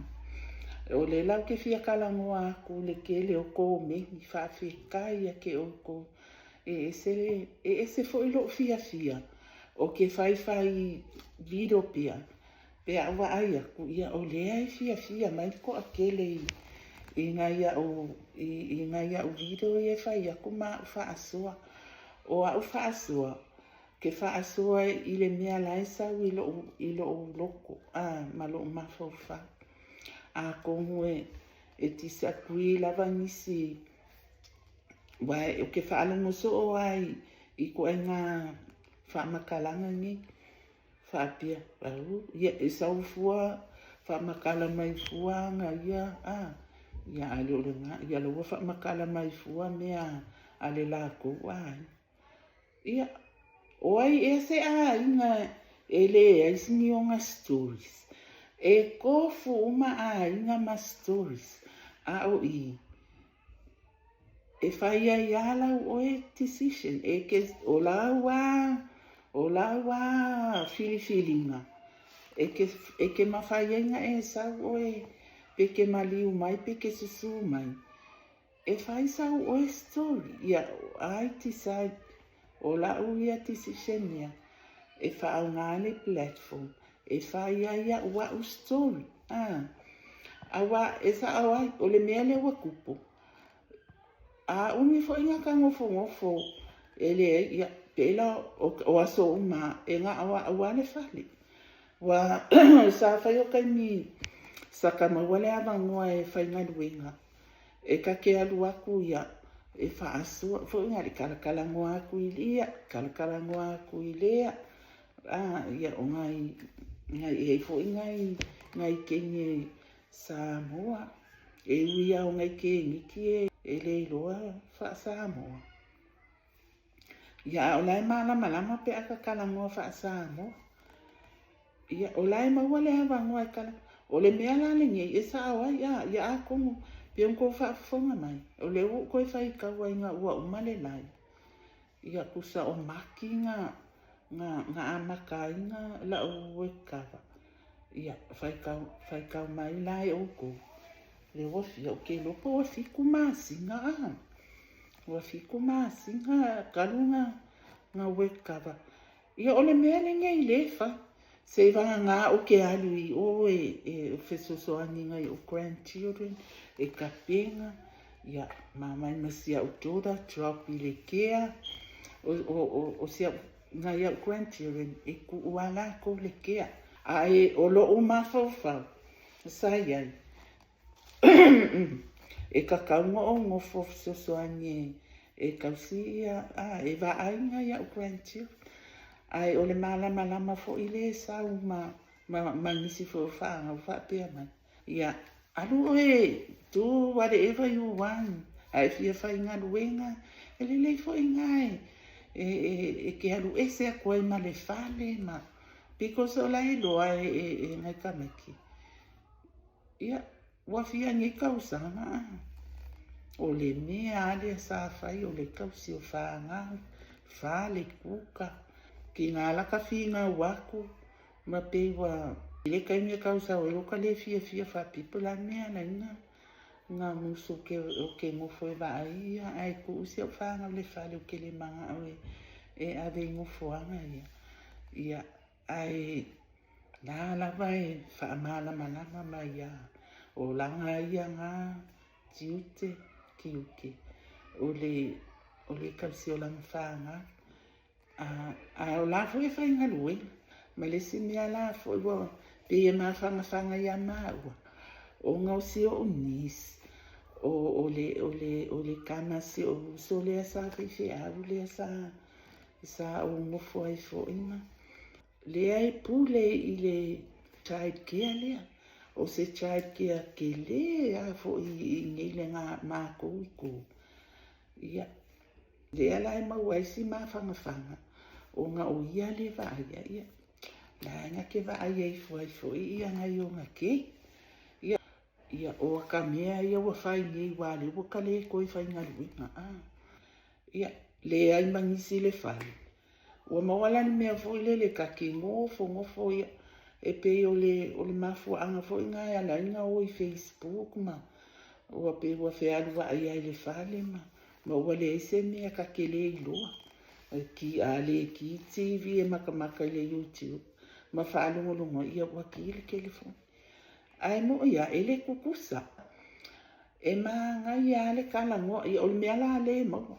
Speaker 1: O le lau ke fia kala ngoa aku le kele o ko me i whawhekai a ke o ko. E se fo ilo fia. O ke whai vido pia. Pea awa ai aku ia o lea e fia mai ko a kele i ngai o vido e whai aku ma ufa asua. O a ufa asua, ke wha asua i le mea lai sau i lo loko, ma lo mawhauwha. A kongu e tisa kui lava nisi, wai o ke wha alongo so o ai, i ko e ngā wha makalanga ni, wha apia, ia e sau fua, wha makala mai fua nga ia, ia ale o le ngā, ia lo wha makala mai fua mea ale lako, wai. Ia, oai e se inga e le e singi o ngā stories. E kofu uma inga ma stories. O i. E whai ai ala o e decision. E ke o lawa fili-filinga. E ke mawhai inga e sau o e peke maliu mai, peke susu mai. E whai sau o e story. Ia, ai tisai. O la uia tisishenia e whaangane platform e whaia ia ua u story. Awa e sa awai o le mea le wakupo. Umi fo inga ka ngofo e le ia pela o aso uma e nga awa le whale. Wa sa whai o kai mi sa ka mawale awangoa e whainga luenga. E ka ke alu aku ia e whaasua, fo inga li kalakala ngoa aku i lea, ia o ngai e fo ngai kenye Samoa, e uia o ngai ke ngiki e le iloa wha Samoa. Ia o lai malama pe aka kala ngoa wha Samoa. Ia o lai maua le hawa ngoa e kala, o le mea la lengi e sa awa ia a kongo. Pion ko whaafonga mai. O le u koe whai kaua i ngā ua umale lai. Ia kusa o maki ngā amaka i ngā la ue kawa. Ia whai kau mai lai o ko. Le wafi o ke lopo wafi kumasi ngā. ua fiku masinga kalunga ngā wekava. Ia ole mea le ngai lefa. Se vanga ngā o ke alu I o whesosoani ngai o grandchildren e ka penga. Ia mamai masia o tora drop I le kea. O sia ngai au grandchildren e ku uala ko le kea. A o lo o mawhauwhau. Sai ai. E ka kaunga o ngofo whesosoani e kausia. E va ainga ia o grandchildren. Ai ole malama fo ile sau ma nisi fo whaanga o whapea mai. Ia, alu do whatever you want. Ai fia whainga luenga, lei fo ingai. E ke alu se a koe ma le whale ma. Because o lai loa ngai kameki. Ia, wafia ngai kausanga. O le mea ale sa whai o le kausi o whaanga. Whale kuka. Ki ngā laka whina waku, ma pewa le kaimia kausa o loka le fia whapipula mea na ina. Ngā muso o ke ngofo wa aia, ai ku usi au whanga le whale o ke le manga au ave ngofo anga ia. Ia, ai nā lawa whaamalama mai ia. O langa ia ngā tiute ki uke. O le kausi o langa whanga. O la fo e whainga lue, ma le si mea la fo e wa pe e maa whanga ia maua. O ngau si o nis, o le kamasi o so lea sa whewhi au lea sa o ngofo ai fo ina. Lea e pule I le child care lea, o se child care ke lea fo I ngile ngā māko iko. Ia, lea la e maua isi maa whanga. O ngā o ia le vaia ia. La nga ke vaia I fo ia ngai o ngā kei. Ia o ka mea ia wa whai nei wale wa ka le koe whai ngā luenga. Ia le ai mangisi le whai. Wa mawala ni mea fo le ka ke ngofo ia. E pe o le mafu anga fo ngā ia la inga o I Facebook ma. Wa pe wa whealu wa ai le whale ma. Ma wale ese mea ka ke le iloa. Ki ale ki TV e makamaka I le YouTube. Ma whaalongolongo ia waki le telefon. Ai mo ia ele kukusa. E maa ngai ale kalangoa. Ia ol mea la ale mau.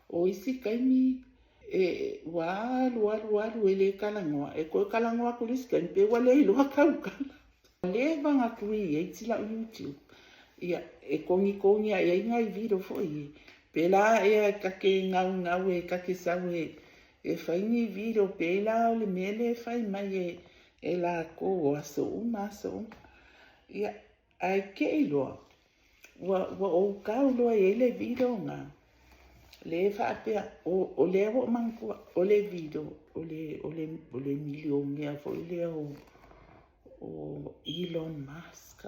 Speaker 1: O isi kaimi walu ele kalangoa. E koe kalangoa kulis kaimi pe wale iloa kaukala. Le vanga kui e tila YouTube. Ia e kongi a e ngai video fo ie. Pela e kake ngau e kake sau e whaingi video pela o le mele whai mai e la ko o aso uma. Ia, ai ke iloa. Wa o kau loa e le video ngā. Le whaapea o le awo mangkua o le video o le miliongia fo le o Elon Musk.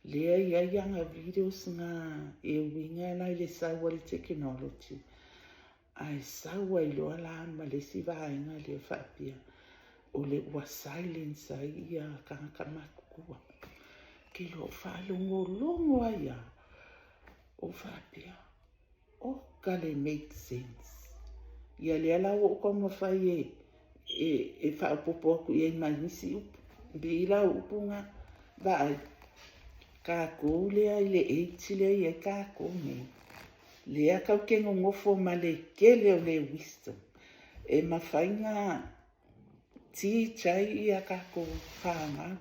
Speaker 1: Lea ia ngā videos ngā e winga lai le sawa le technology. Ai sawa I loa la ma le sivaenga le whapia. O le ua silence ai ia kangamakukua. Ke lo whalongo aia. O whapia. O ka le make sense. Ia lea lau o ka mawhai e whaapopo aku i mai nisi upu. Bila upunga vai. Kako lea I le eiti lea I kako me. Lea kau ke ngofo ma le kele o le wisdom. E mawhainga ti chai ia kako whanga.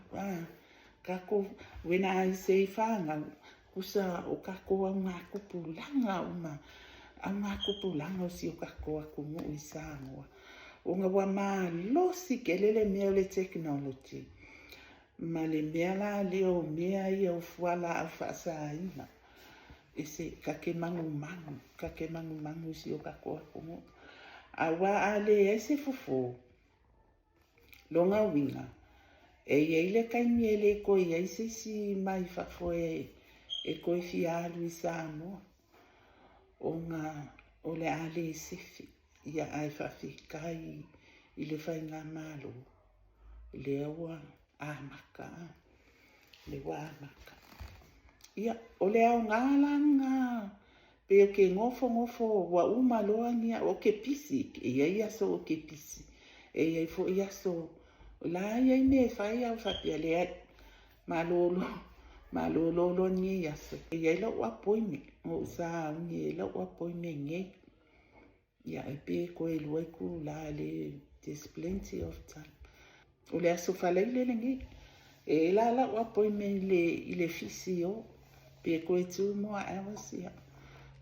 Speaker 1: Kako wena ai se whanga. Kusa o kako au ngā kupulanga uma. Au ngā kupulanga o si o kako aku mo I Samoa. O ngā wa maa losi ke lele mea o le technology. Ma le mea la leo mea ia o fuala au whaasaina. E se kake mangu si o kako aku mo. A wa ale e se fofo. Longa winga. E le kaimi e le koe e se si mai whafo e koe fialu I Samoa. O le ale e sefi. Ia ai whawhikai I le whainga malo. Le awa amaka. Le wa amaka. Ia, o le au ngālanga Pe o ke ngofo wa uma loa nia o ke pisi. E ia so o ke pisi. E ia fo ia so. La ia me fai au whapia lea. Malolo ni ia so. E ia lau apoime. O sa ungi e lau apoime nge. Ia e pe koe luai ku la le. There's plenty of time. O le aso whalei le nge. E la apoime i le fisi o. Pe koe tu moa hours ia.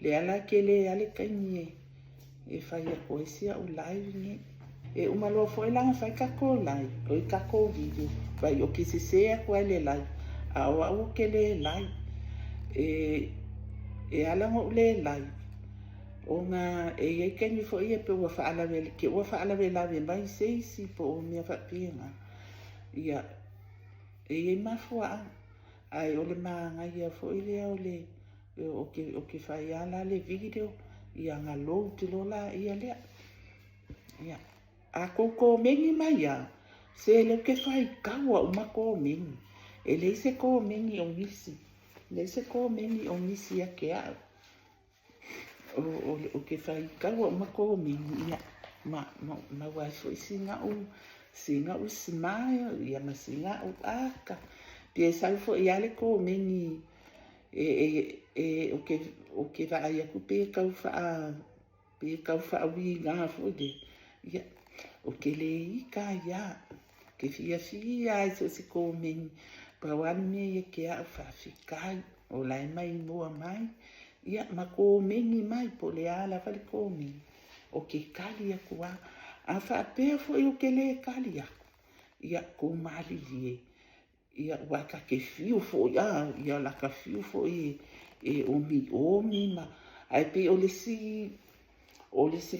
Speaker 1: Le ala ke le ale kaingie. E whai a koe sia o live nge. E umaloa fo e langa whai kako live. O i kako video. Vai o ki se sea koe le live. A o au ke le live. E alango le live. O ngā e iei kengi fo ia pe ua whaalawe. Ke ua whaalawe lawe mai seisi po o mea whapinga. Ia. E iei mafua a. Ai o le maanga ia fo i lea o le. O ke whai ala le video. Ia ngā lou te lola ia lea. Ia. A koko mengi mai ia. Se le ke whai kaua o mako mengi. E le se ko mengi o nisi. Le se ko mengi o nisi a ke au. O ke whai kaua o mako mengi ia. Ma wai fo i singa u simaya. Ia ma singa u aka. Pia sau fo i ale ko mengi. O ke vai aku pe kau wha wi ngā fo de. Ia. O ke le ika ia. Ke fia ai so si ko mengi. Pa wani me ia ke a whawhikai. O lai mai mua mai. Ia ma ko mengi mai po le ala whali ko mengi. O ke kali aku a. A whapea fo i o ke le kali aku. Ia ko mali ie. Ia waka ke fiu fo ia. Ia la ka fiu fo i. E omi ma. Ai pe o le si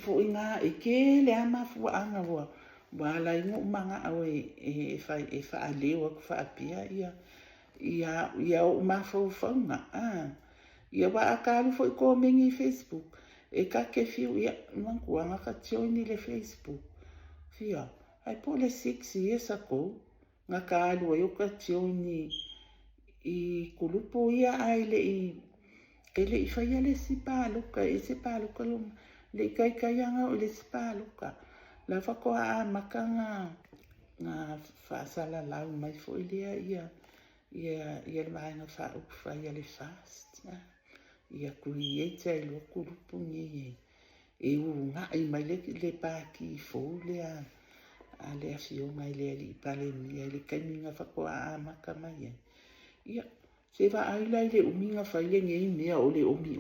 Speaker 1: fo i ngā. E ke le ama fua anga wa. Wala ingo manga au e wha leo aku wha apia ia. Ia o mafau whaunga. Ia wa akalu fo i ko mengi i Facebook. E ka ke fiu ia. Mangkua ngaka joini le Facebook. Fia. Ai po le 6 years ago. Ngaka alu ai o ka joini i kulupu ia ai le i. E le i whaia le sipaluka. E sipaluka lunga. Le i kaikaianga o le sipaluka. La whakoa a maka ngā whaasala lau mai fo i lea ia. Ia le maenga whaukwha ia le fast. Ia kui e te ai lua kurupu ngi. E u ngai mai le pāki i fōu lea. A lea fionga i lea li i pale mia. Le kaiminga whakoa a maka mai. Ia. Se wa aila i le uminga whaile ngei mea o le omi.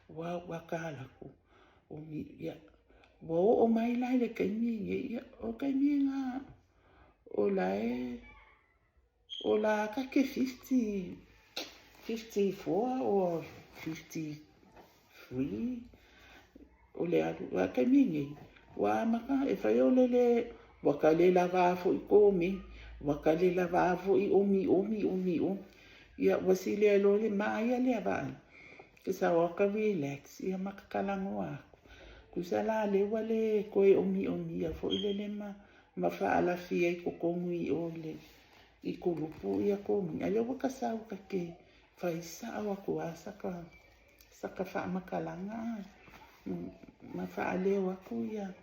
Speaker 1: Wa kālaku. Omi, ia. Wa o mai lai le kaiminga. Ia. O kaiminga. O lai. O la kake 54 or 53. O le alu. Wa kaiminga. Wa maka e whai o le. Waka le lava fo i komi. Waka le lava fo i omi. Ia wasi le alo le maia le avai. Ke sa waka relax. Ia makakalango ako. Kusa la le wale koe omi. Ia fo i le ma wha ala fia i kokongu i o le. I kulupu ia komi. Aia waka sau ka ke. Whai sao ako a saka wha makalanga. Ma wha aleo ako ia.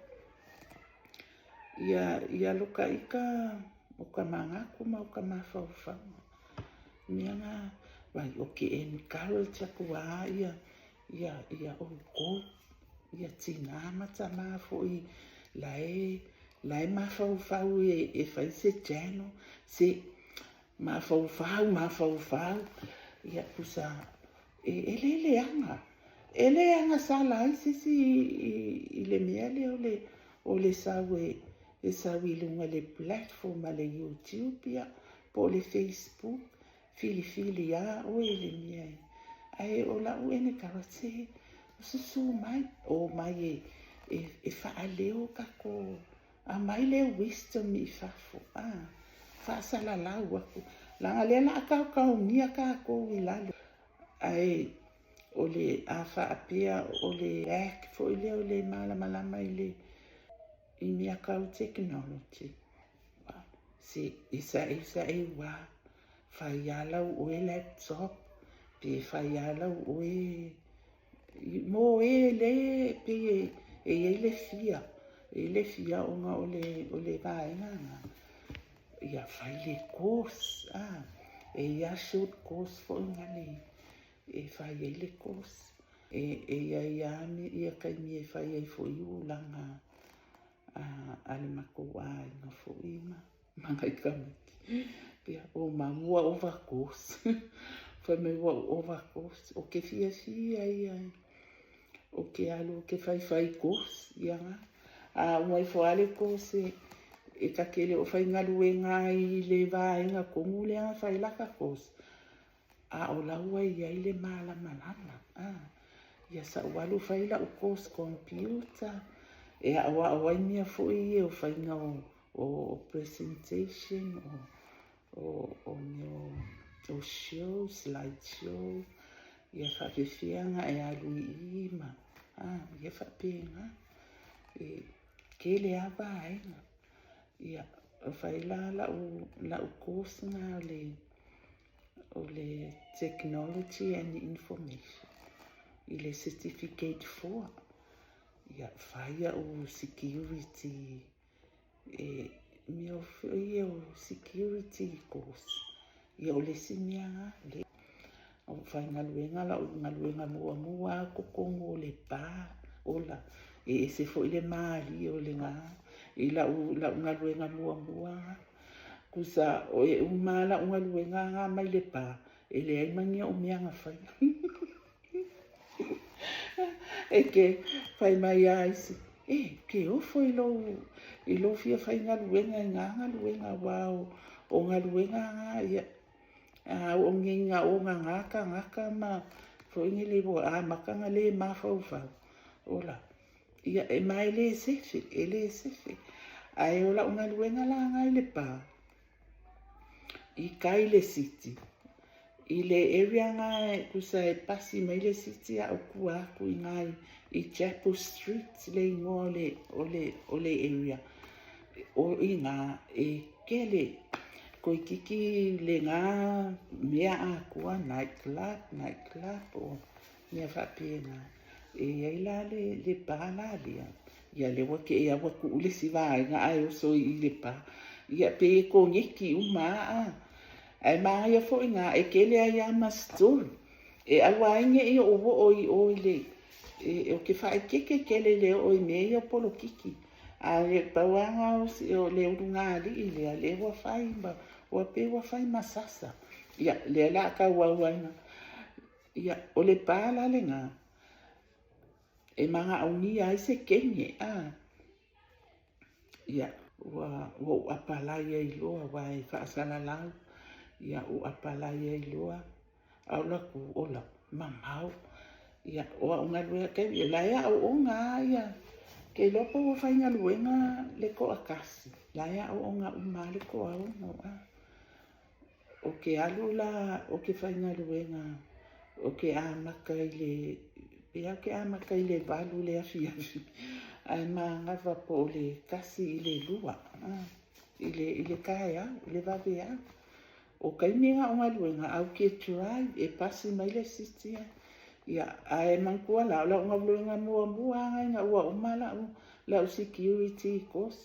Speaker 1: Ia luka ika o ka mangaku ma o ka mawhauwhau. Mea ngā, vai o ke encourage aku a ia o ko. Ia tina mata mawho i lai mawhauwhau e whai se channel. Se mawhauwhau. Ia pusa e leanga. E leanga sa lai sisi i le mea le o le sawe. E sa wilunga le platform a le YouTube ia, po le Facebook, fili a o e le miai. Ai o la u ene karate, o susu mai, o mai e wha leo kako, a mai le wisdom i whafo, wha sala lau aku. Langa le la akau nia kako i lalo. Ai o le a wha apea o le ek, fo i leo le malama i le, i mea kau technology. Se isa e wa whai alau o e laptop. pe fai ala mo le pe le fia onga ole vaenga nga ia fai le course ia short course fo nga le fai le course ia mi ia kai mi fai fo iu langa ale makoa nga fo ima mangai kamiti ia o mamua over course fa me wa over course o ke fia ia o ke alu ke fai course ia mai fo ale course e ka kele o fai ngaluenga i le vaenga kongu le fai laka course o laua ia i le mala malala ia sa walu fai la o course computer e awa mia fo i o fai nga o presentation o show slide show ia fa fianga e alu ima ia fa penga kele vaenga ia fai la o course nga o le technology and information i le certificate 4 ia fai o security o security course ia o le sinianga le o fai ngaluenga mua kokongo le pa ola se fo ile mali o le nga i la ngaluenga mua kusa o umala ngaluenga mai le pa ele ai mania o mianga fai ke fai mai ai ke o foi lo fia fai ngaluenga wao o ngaluenga ia o nginga o ngaka ma fo ngile bo makanga le ma fo ola ia mai le sefe ai ola ngaluenga la ngai le pa i kai le city i le area nga kusa pasi mai le city a kua ku ngai i Chapel Street le ngole ole area o inga kele ko kiki le nga mea kua night club o mea fa pena ai la le pa la ia le wa ke ia wa ku le siva nga ai so i le pa ia pe ko ngeki uma ai ma ia fo nga kele ia mastur awainge i o le o ke fa kele le o me ia polo kiki le pawanga o le urunga le wa fai ba wa pe wa fai masasa ia le la ka wa ia o le pa la le nga manga uni ai se kenye ia wa apala ia i loa wa fa sala la ia o apala ia i loa au la ku ola mamau ia o nga lue ke la ia o nga ia ke lopo wa fai nga luenga le ko akasi la ia o nga umale ko au no o ke alu la o ke fai nga luenga o ke amaka ile ia ke amaka ile valu le afia ai manga va po le kasi ile lua ile kaya le vavea o kai minga o nga luenga au ke try e pasi mai le sitia ia ai mangkua la nga luenga mua ngai nga ua umala la security course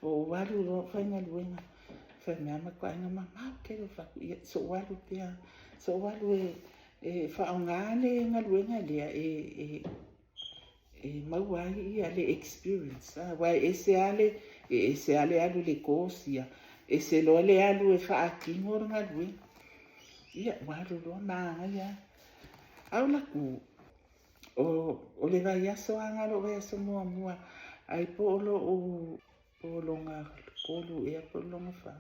Speaker 1: o walu lo fai nga luenga fai mea makua nga mamau ke lo fa so walu pia so walu fa ngale nga luenga lea mawai ia le experience wai ese ale alu le course ia ese lo le alu fa akingo nga luenga ia walu lo na ia au la ku o le vai aso anga lo vai aso mua ai po lo nga kolu po lo nga fa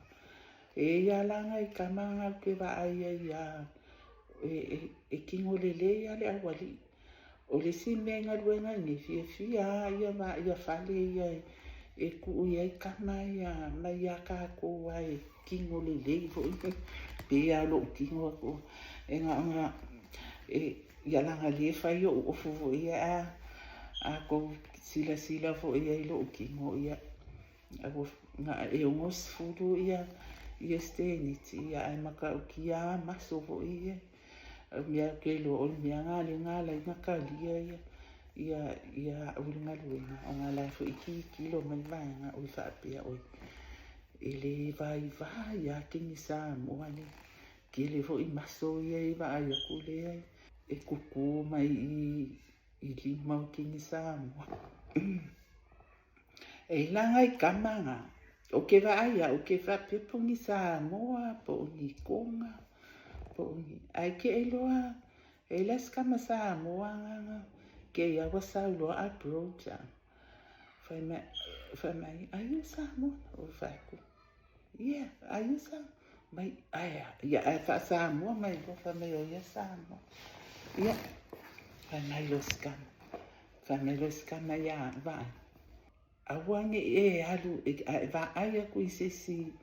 Speaker 1: ia langa i kamanga ke va ai ia kingo le ale awali o le simenga luenga ni fia ia fale ia ku ia kama ia mai ia ka ko ai kingo le fo pe ia lo kingo ko nga ia langa le fai o fo ia ko sila fo ia lo kingo ia nga ngos fudu ia steni ia ai maka kia maso fo ia mea ke lo o mea ngā lai ngā kalia ia ulinga luenga o ngā lai fo iki lo mai vaenga o i whaapea oi. E le vai ia kingi Samoa le. Ke le fo i maso ia i wa ai aku le e kuku mai i lima o kingi Samoa. E langa i kamanga. O ke wa aia o ke whaapea pungi Samoa po o ni konga. Po o ni. Ai ke e loa e les kama Samoa nganga. Ke ia wa sauloa a broja. Whai mai, ai o Samoa o whaiku. Ia, ai o Samoa. Mai, ai, ia, ai wha Samoa mai, wha mai o ia Samoa. Ia, whai mai lo skama. Whai mai lo skama ia, vai. Awange e alu, va ai aku i sesi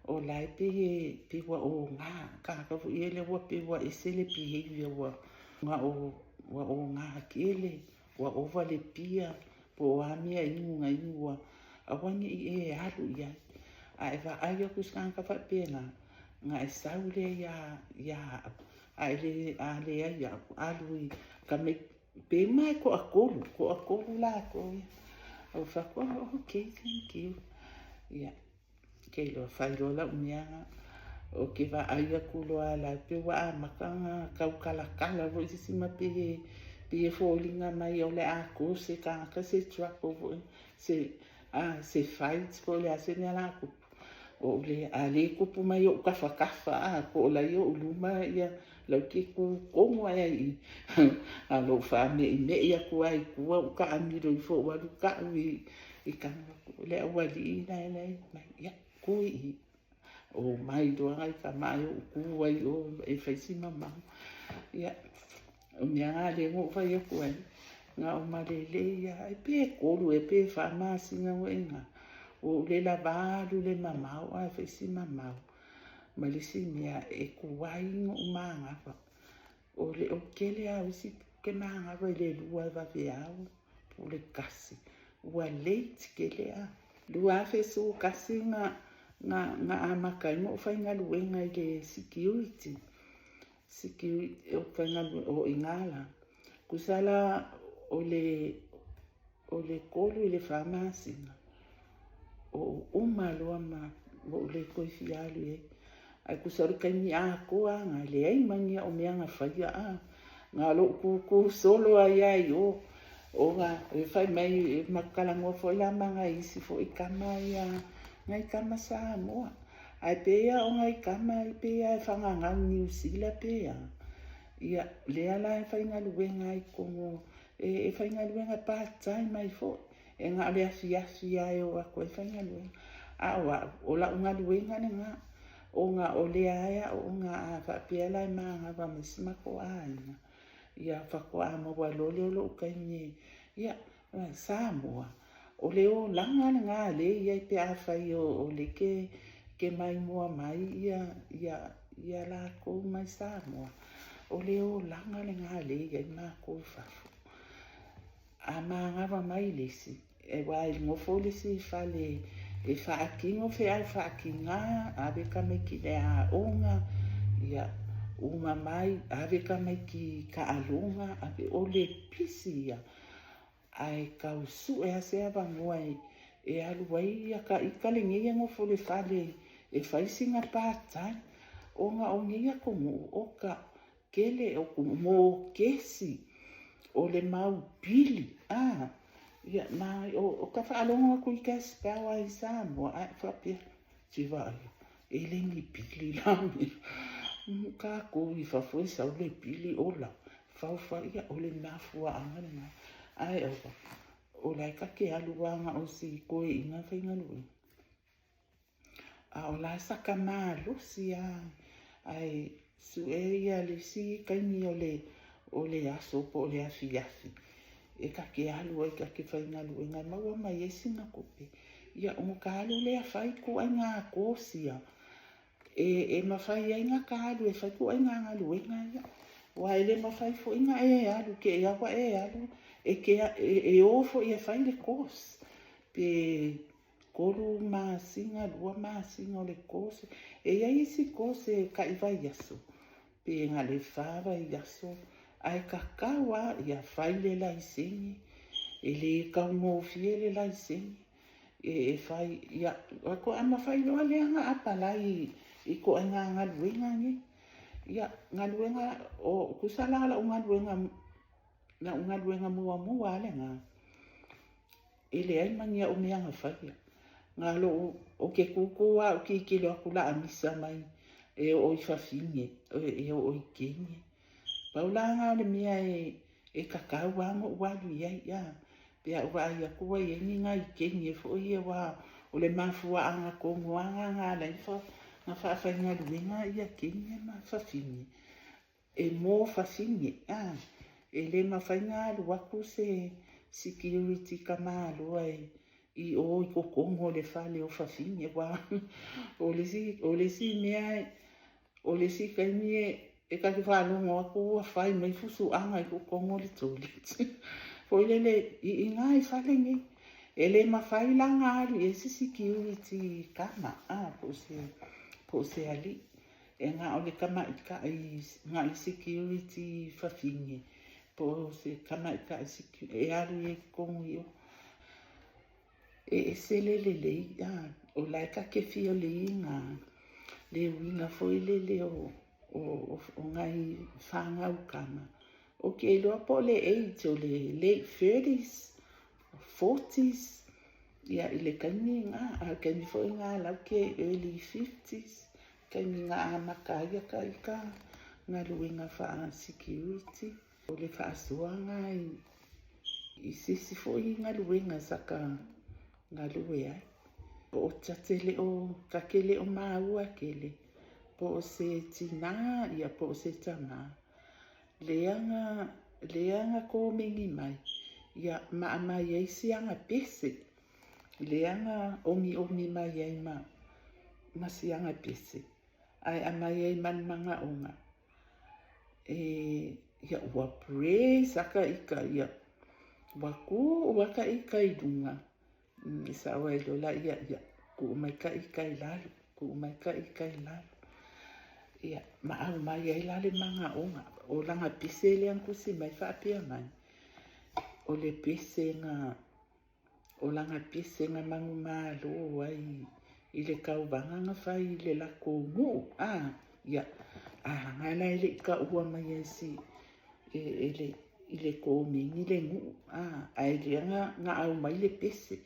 Speaker 1: o lai pe wa o ngā, kākafu i ele wa pe wa esele behavior wa o ngā kele, wa o vale pia, po o amia ingu wa. Awange i e alu ia. Ai va ai aku skanka fa pena. Nga e saule ia ale ia alu i ka me pe mai ko akolu la ko ia. O whako, okay, thank you. Ia, kei loa whairola umianga. O ke wa aia kuloa la pe wa a makanga kau kalakala vo isi sima pe fōlinga mai o le a ko se kāka se trapo vo se fights po le a se nea la kupu. O le a le kupu mai o kafa a ko la i o uluma ia lau ke ku kongo ai a lo fa me ia ku ai ku o ka amiro i fo wa ka i kanga le awali nei mai ia ku i o mai do ai ka mai o ku ai o e faisi mama ia o mea le ngo fa ia ku ai nga o marele ia ai pe ko lu e pe fa ma singa wenga o le la valu le mama o ai faisi mama malisi mea e kuwai ngo umanga pa. O le o kele a usi ke manga wa le lua va veau po le kasi. Ua late kele a. Lua fesu kasi nga amakai mo fai nga luenga i le security. Security o fai nga o ingala. Kusala o le kolu i le farmasi nga. O umalo ama o le koifi alu e. Ai kusari kai mi a koa nga le ai mangia o mea nga whaia a. Ngā lo ku solo ai ai o nga e whai mai e makalangoa fo la manga isi fo i kama ia ngai kama Samoa. Ai pea o ngai kama i pea e whanga ngau New Zealand pea. Ia lea la e whai ngā luenga i kongo e whai ngā luenga part-time mai fo. E ngā lea fiafia e o ako e whai ngā luenga. Awa o la ngā luenga ne ngā. O ngā o lea aia o ngā a whapea lai maanga wa mesima ko aina. Ia whako a mawa lole o lo ukai nye. Ia Samoa. O le o langa na ngā le ia i pe a whai o le ke mai mua mai ia la ko mai Samoa. O le o langa na ngā le ia i mā ko whafu. A maanga wa mai lesi. E wai ngofo lesi whale e whaakingo whea whaakinga ave ka me ki le a onga ia uma mai ave ka me ki ka alonga ave o le pisi ia ai ka usu e asea vangoa e alu wai ia ka ikalengi ia ngofo le whale e whaisinga pātai onga o ngia kongo o ka kele o mo kesi o le mau pili ia mai o ka whaalonga kui ka spawa i Samoa ai whapea tiwa e le ni pili lami ka ko i whafue sau le pili o la whauwha ia o le mafua angana ai o lai ka ke aluanga o si koe inga whainga lue a o la saka maa losi ai su e ia le si kaini o le aso po le afi e ka ke alu ai ka ke whainga luenga maua mai e singa kope. Ia o ka alu lea whai ko ai ngā kōsia. E mawhai ai ngā ka alu e whai ko ai ngā luenga ia. Wa ele mawhai fo inga e alu ke e awa e alu e ofo i e whai le kōs. Pe koru māsinga, lua māsinga o le kōs. E ia isi kōs e ka iwai aso. pe ngā le whāwa I aso, ai kakawa ia whai le laisengi, e le kaungofie le laisengi, e whai, ia, ko ama whai loa leanga apalai I ko ngā luenga nge, ia, ngā luenga, o kusalala o ngā luenga, na ngā luenga mua le ngā, e le ai mangia o mea ngā whai, ngā lo o ke kukua o ki loa kula amisa mai, e o I whawhinge, e o I kenge. Paulanga o le mea e kakau wango walu iai, ia. Pea ua ai akua I ngai I kenge fo I wa o le mafua anga kongoanga ngā laifa, ngā whawhai ngā luenga ia kenge ma whawhinge. E mō whawhinge, ia. E le mawhai ngā luaku se security ka mālua I o I kokongo le whale o whawhinge wa. O le si mea o le si kaimi e ka ki whanongo ako a whai mai fusu anga I kokongo le toilet. Fo le I ngā I whale ngi. E le mawhai langa ali e si security kama. Po se ali. E ngā o le kama I ka ngā I security whawhinge. Po se kama I ka security. E alu e kongo I o. E se le o lai ka ke fio le ngā. Le winga foi le o ngai whangau kama. O ke loa po le age o le late 30s, 40s, ia I le kaini ngā, a kaini foi ngā lau ke early 50s, kaini ngā amakaia ka I ka ngā luenga wha security. O le wha asua ngai, I sisi foi ngā luenga saka ngā lue ai. Po o tatele o kakele o maua kele. Po o se tina ia po o se tama. Leanga ko mingi mai. Ia mai ei si anga pese. Leanga omi mai ei ma si anga pese. Ai amai ei man manga onga. Ia ua pre saka ika ia. Waku waka ika I dunga. Isa wa lola ia ku mai ka ika I lalu ku mai ka ika I lalu ia mai ai lale manga onga o langa pise le anku si mai fa pia mai o le pise nga o langa pise nga mangu malo ai I le kau banga nga fai le la kongu ia ngana ile ka ua mai si ile ko mingi le ngu ai le nga au mai le pise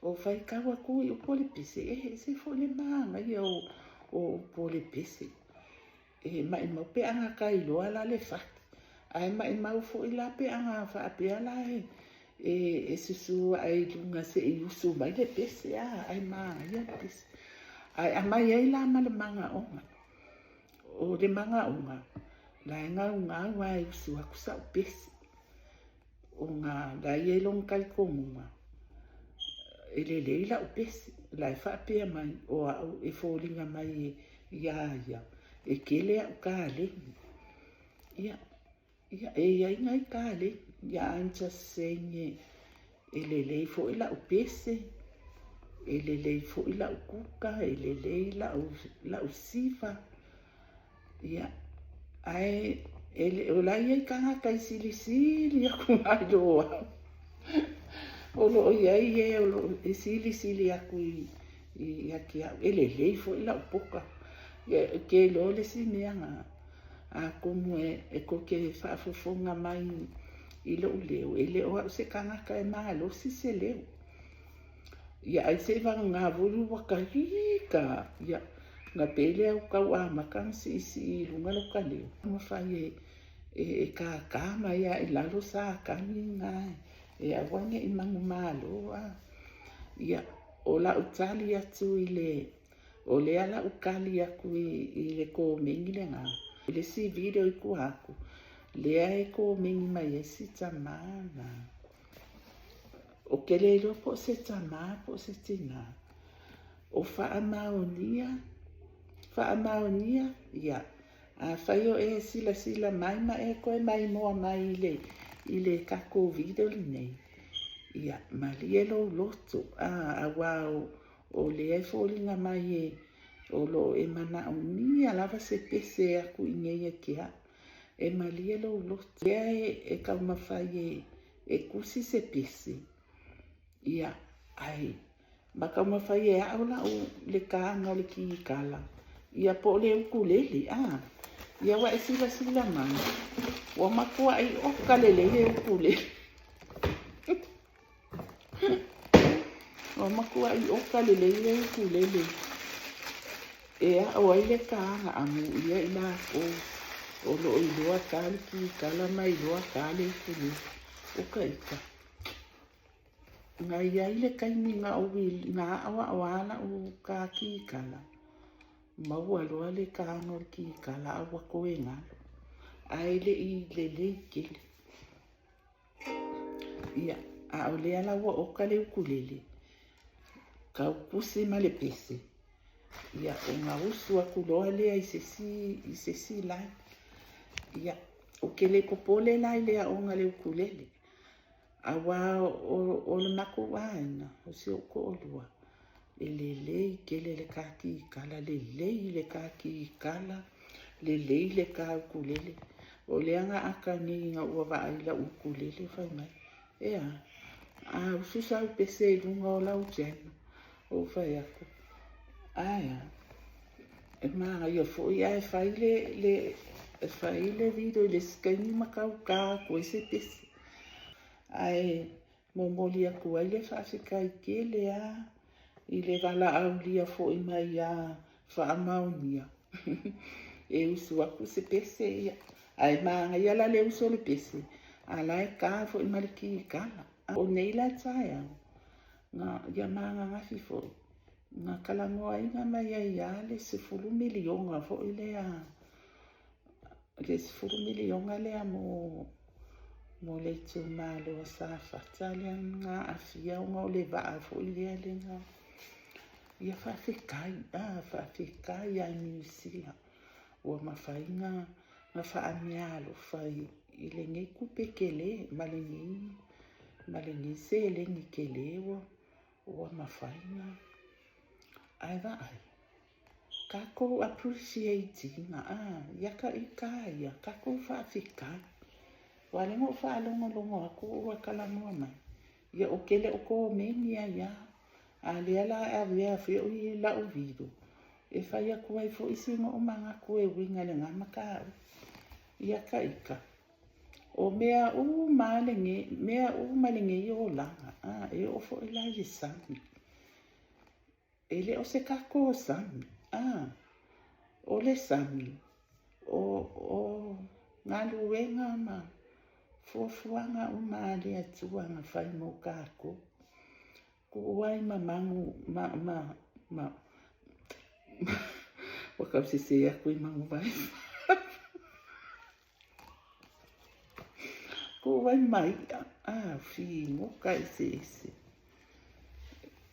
Speaker 1: o fai kawa kui o pole pese se fo le manga ia o pole pese mai mo pe anga kai loa la le fat ai mai mau fo I la pe anga fa pe ala susu ai lunga se usu mai le pese ai ma ia pese ai mai ai la ma le manga o le manga onga la nga wai usu akusa pese o nga la ye long kai konga ele leila o pese la fa pe mai o e folinga mai ia e kele o kale ia ngai kale ia ancha senye ele le fo ila o pese ele le fo ila o kuka ele leila o sifa ia ai ele o la ia kanga kai sili aku adoa o lo ia o lo sili aku I aki ele le fo ila o poka ke lo le si meanga a como e ko ke fa fofonga mai I lo leo ele o se kanga kai malo si se leo ia ai se va nga volu wakarika ia nga pele o ka wa makan si lunga lo ka leo mo fa e ka mai I lalo sa ka ninga e awange I mangu malo ia o la utali atu o le ala ukali aku I le ko mingi le ngā. Le si video I ku aku. Le ai ko mingi mai e si tamana. O ke le lo po se tama po se tina. O faa maonia, ia. A whaio e sila mai ma e koe mai moa mai I le kako video li nei. Ia, ma li e lo loto. A wao o le e fōlinga mai o lo e mana o mia lava se pese aku ingeia kia e malia lo lo e ka mawhai e kusi se pese ia ai maka mawhai e aula o le kaanga o le ki kala ia po le ukulele ia wa e sila mana wa makua ai o kalele le ukulele wa makua ai o kalele le ukulele o ai le kaanga amu ia ina o lo i loa kale ki kala mai loa kale kule o kaika nga ia i le kaimi nga o wili nga awa awala o ka ki kala maua loa le kaanga o ki kala awa koe ngalo ai le i le kele ia a o le ala wa o kale ukulele ka ukusi ma le pese ia o nga usu aku loa lea i se si lai ia o ke le kopole lai lea o nga le ukulele awa o le mako waina o se o ko olua le kele le kaki kala le kaki kala le ka ukulele o le anga aka ni nga ua waaila ukulele fai mai ususa u pese i lunga o lau jena o fai ako e maa ia fo ia e fai le video le skaini makau ka ko se pese ai momoli aku ai le whaafika i kele i le wala au lia fo i mai whaamaunia e usu aku se pese ia ai maanga ia la le uso le pese ala e ka fo i maliki i kala o neila tai au nga ia maanga ngafi fo nga kalangoa inga mai le 10 milionga fo i le 10 milionga lea mo le tu malo sa fatale nga afia nga o le vaa fo i le nga ia whaafikai ai miusia ua mawhainga nga whaamialo whai i le ngei kupe kele malengi se le ngi kele ua mawhainga ai kako appreciating yaka ikaya kako whaafikai wale mo whaalongo ako ua kalangoa mai ia o kele o ko menia ia leala avea fia ui la uvido e whai aku ai fo isi mo o manga ko e winga le ngā makau ia ka ika o mea u malenge i o langa e o fo i lai le sami e le o se kako o sami o le sami o ngā luenga ma fuafuanga o maale atuanga whai mo kako ko wai mamangu wakau se aku i mangu vai ko wai mai fingo kai se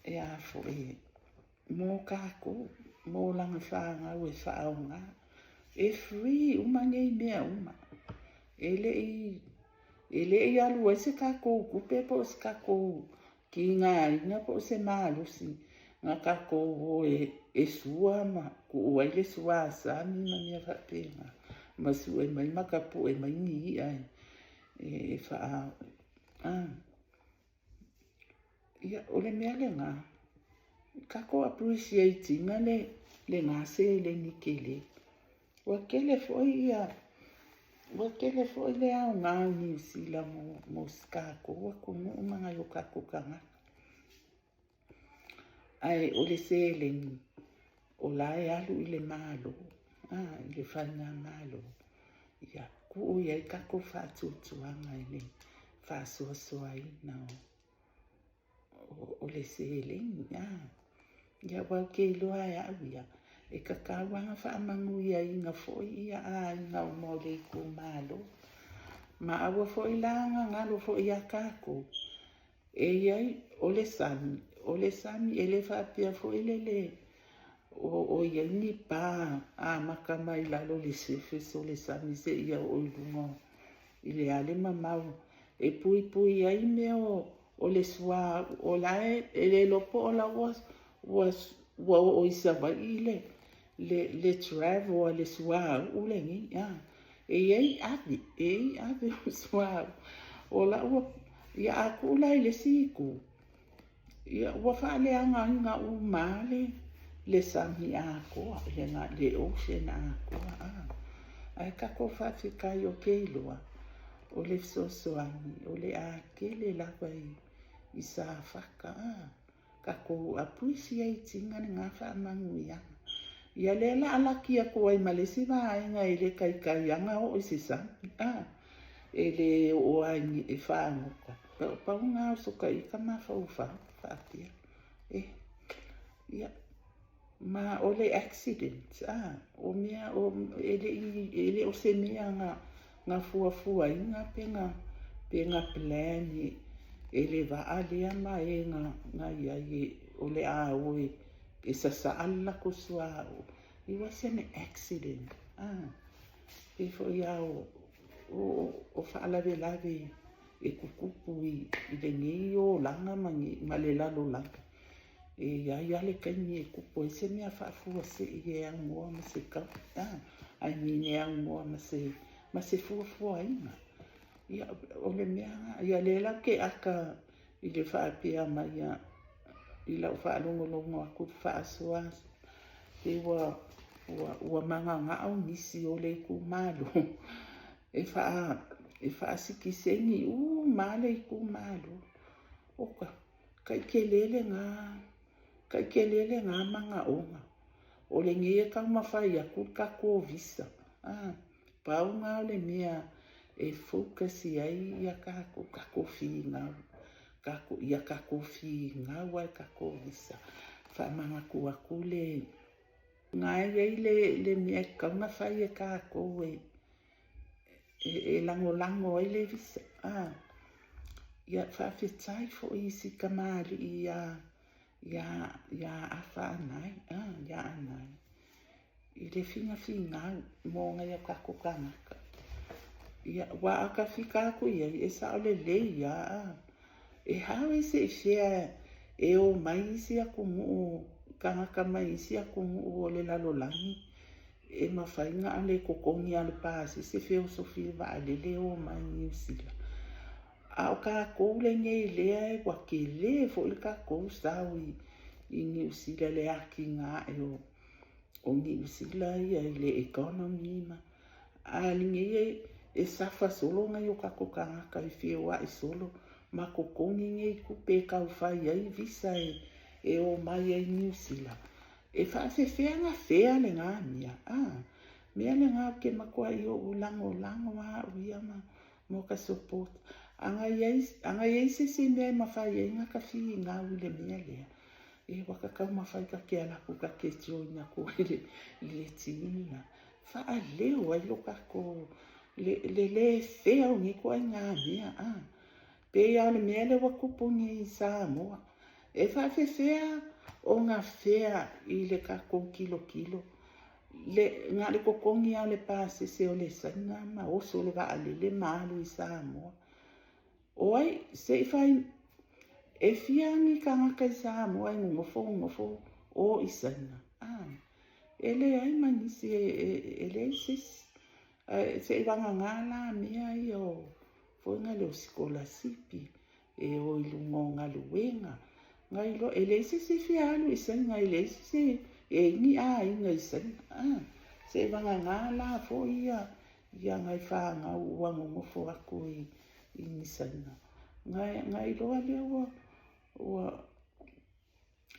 Speaker 1: e a fo e mo kako mo langa whaanga ue whaonga e free umangei mea uma ele i alu e se kako kupe po se kako ki ngā inga po se malusi ngā kako o e sua ma ku uai le sua asami ma mea whapenga ma su e mai makapu e mai ni ai e wha ia o le mea le ngā kako appreciating le ngā se le nikele wakele fo le au ngā New Zealand mo skako wakunu umanga yo kako kanga ai o le se le ni o lai alu i le malo i le whainga malo ia ku ia i kako whaatutuanga i le whaasuasua ina o le se le ni ia wau ke iloa e au ia e kakawanga whaamangu ia inga foi ia inga o mo le ku malo ma awa foi langa ngalo foi ia kako e iai o le sami e le whaapia foi le o ia ni pa maka mai lalo le sefe so le sami se ia o ilungo i le ale mamau e pui ai me o le sua o lae e le lopo o la was o isa vai ile le travel le sua ule ngi ei ave sua ola o ia akula le siku ia wa fa le anga nga u male le sami ako le nga le ocean ako ai ka ko fa fika yo keloa o le sosoani o le akele la vai isa faka ka ko appreciating nga fa manguia ia le la ala kia ko ai malesi va nga ile kai kai anga o sisa ele o ai e fa ngoka pa nga so kai ka ma fa pia ia ma o le accident o mea o ele o se mea nga fua inga penga plan ele va alia ma nga ia o le awe e sa alla ko sua it was an accident e fo ia o fa lave e kukupu i le ngi o langa ma le lalo langa e ia le kani e kupu e se mea fa fua se e angoa ma se ka ai ni angoa ma se fua inga ia o le mea ia le la ke aka i le fa pia ma ia i la fa longo aku fa aswa e wa manga nga au nisi o le ku malo e fa sikisengi male ku malo oka kai kelele nga manga onga o le ngie ka mafai aku ka ko visa pa nga le mea e focus ai ia ka ko finga ia ka ko finga wa ka ko visa fa manga ku aku le ngai le mea ka mafai ka ko e lango ai le visa ia fa fitai fo isi kamali ia afa nai ia nai i le finga mo nga ia ka ko kanaka ia wa aka fika ku ia e sa le ia e hawe se fia e o mai si aku mo kanaka mai si aku mo o le lalolangi e mawhainga ale kokongi ale pasi se feo sofi va ale o mai New Zealand a o ka koule ngei lea e wake le fo le ka kou sau i New Zealand le aki nga e o New Zealand ia le economy ma a ngei e safa solo ngai o ka kokanga ka i feo a i solo ma kokongi ngei kupe ka ufai ai visa e o mai ai New Zealand e fa se nga fea le nga mea le nga ke makua i o lango ma uia mo ka support anga yei se mea mawhai e nga ka fi nga ule mea lea e wakakau mawhai ka ke ala ku ka ke tio ina ko i le tina fa a leo ai lo ka ko le fea o ngi ko ai nga mea pe ia le mea le wakupungi i Samoa e fa fea o nga fea i le ka ko kilo le nga le kokongi a le pase se o le sanga ma o so le va ale le malu i Samoa oi se fai e fiangi ka ngaka i Samoa i ngofo o i sanga ele ai manisi ele se vanga ngala mea i o foi nga le sikola sipi e o ilungo nga luenga ngai lo ele se fialu i sanga ele se e ni inga i sanga se vanga ngala fo ia ngai fa nga uango ngofo aku i ni sanga ngai lo ale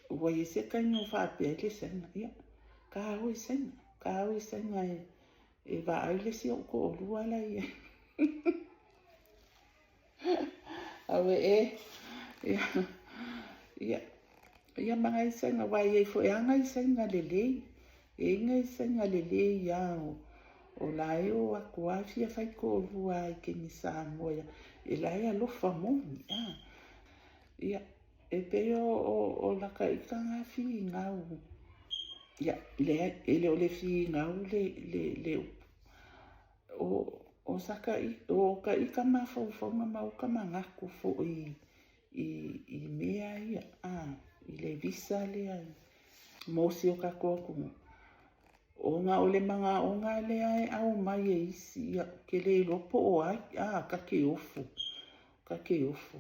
Speaker 1: wa se kanyo fa pe le sanga ia ka o sanga e va ai le si o ko lu ala ia awe ia mga isanga wa ia fo anga isanga lele inga isanga lele ia o lai o aku afia fai ko lua i ke ni Samoa e lai alo famoni ia e pe o la ka ikanga fi ngau ia ele o le fi ngau le o saka o ka ikama fo ma o kama ngaku fo i mea ia i le visa le ai mo si o ka koku O ngā o le manga o ngā lea e au mai e isi ia ke le lopo o ai ka ke ofu. Ka ke ofu.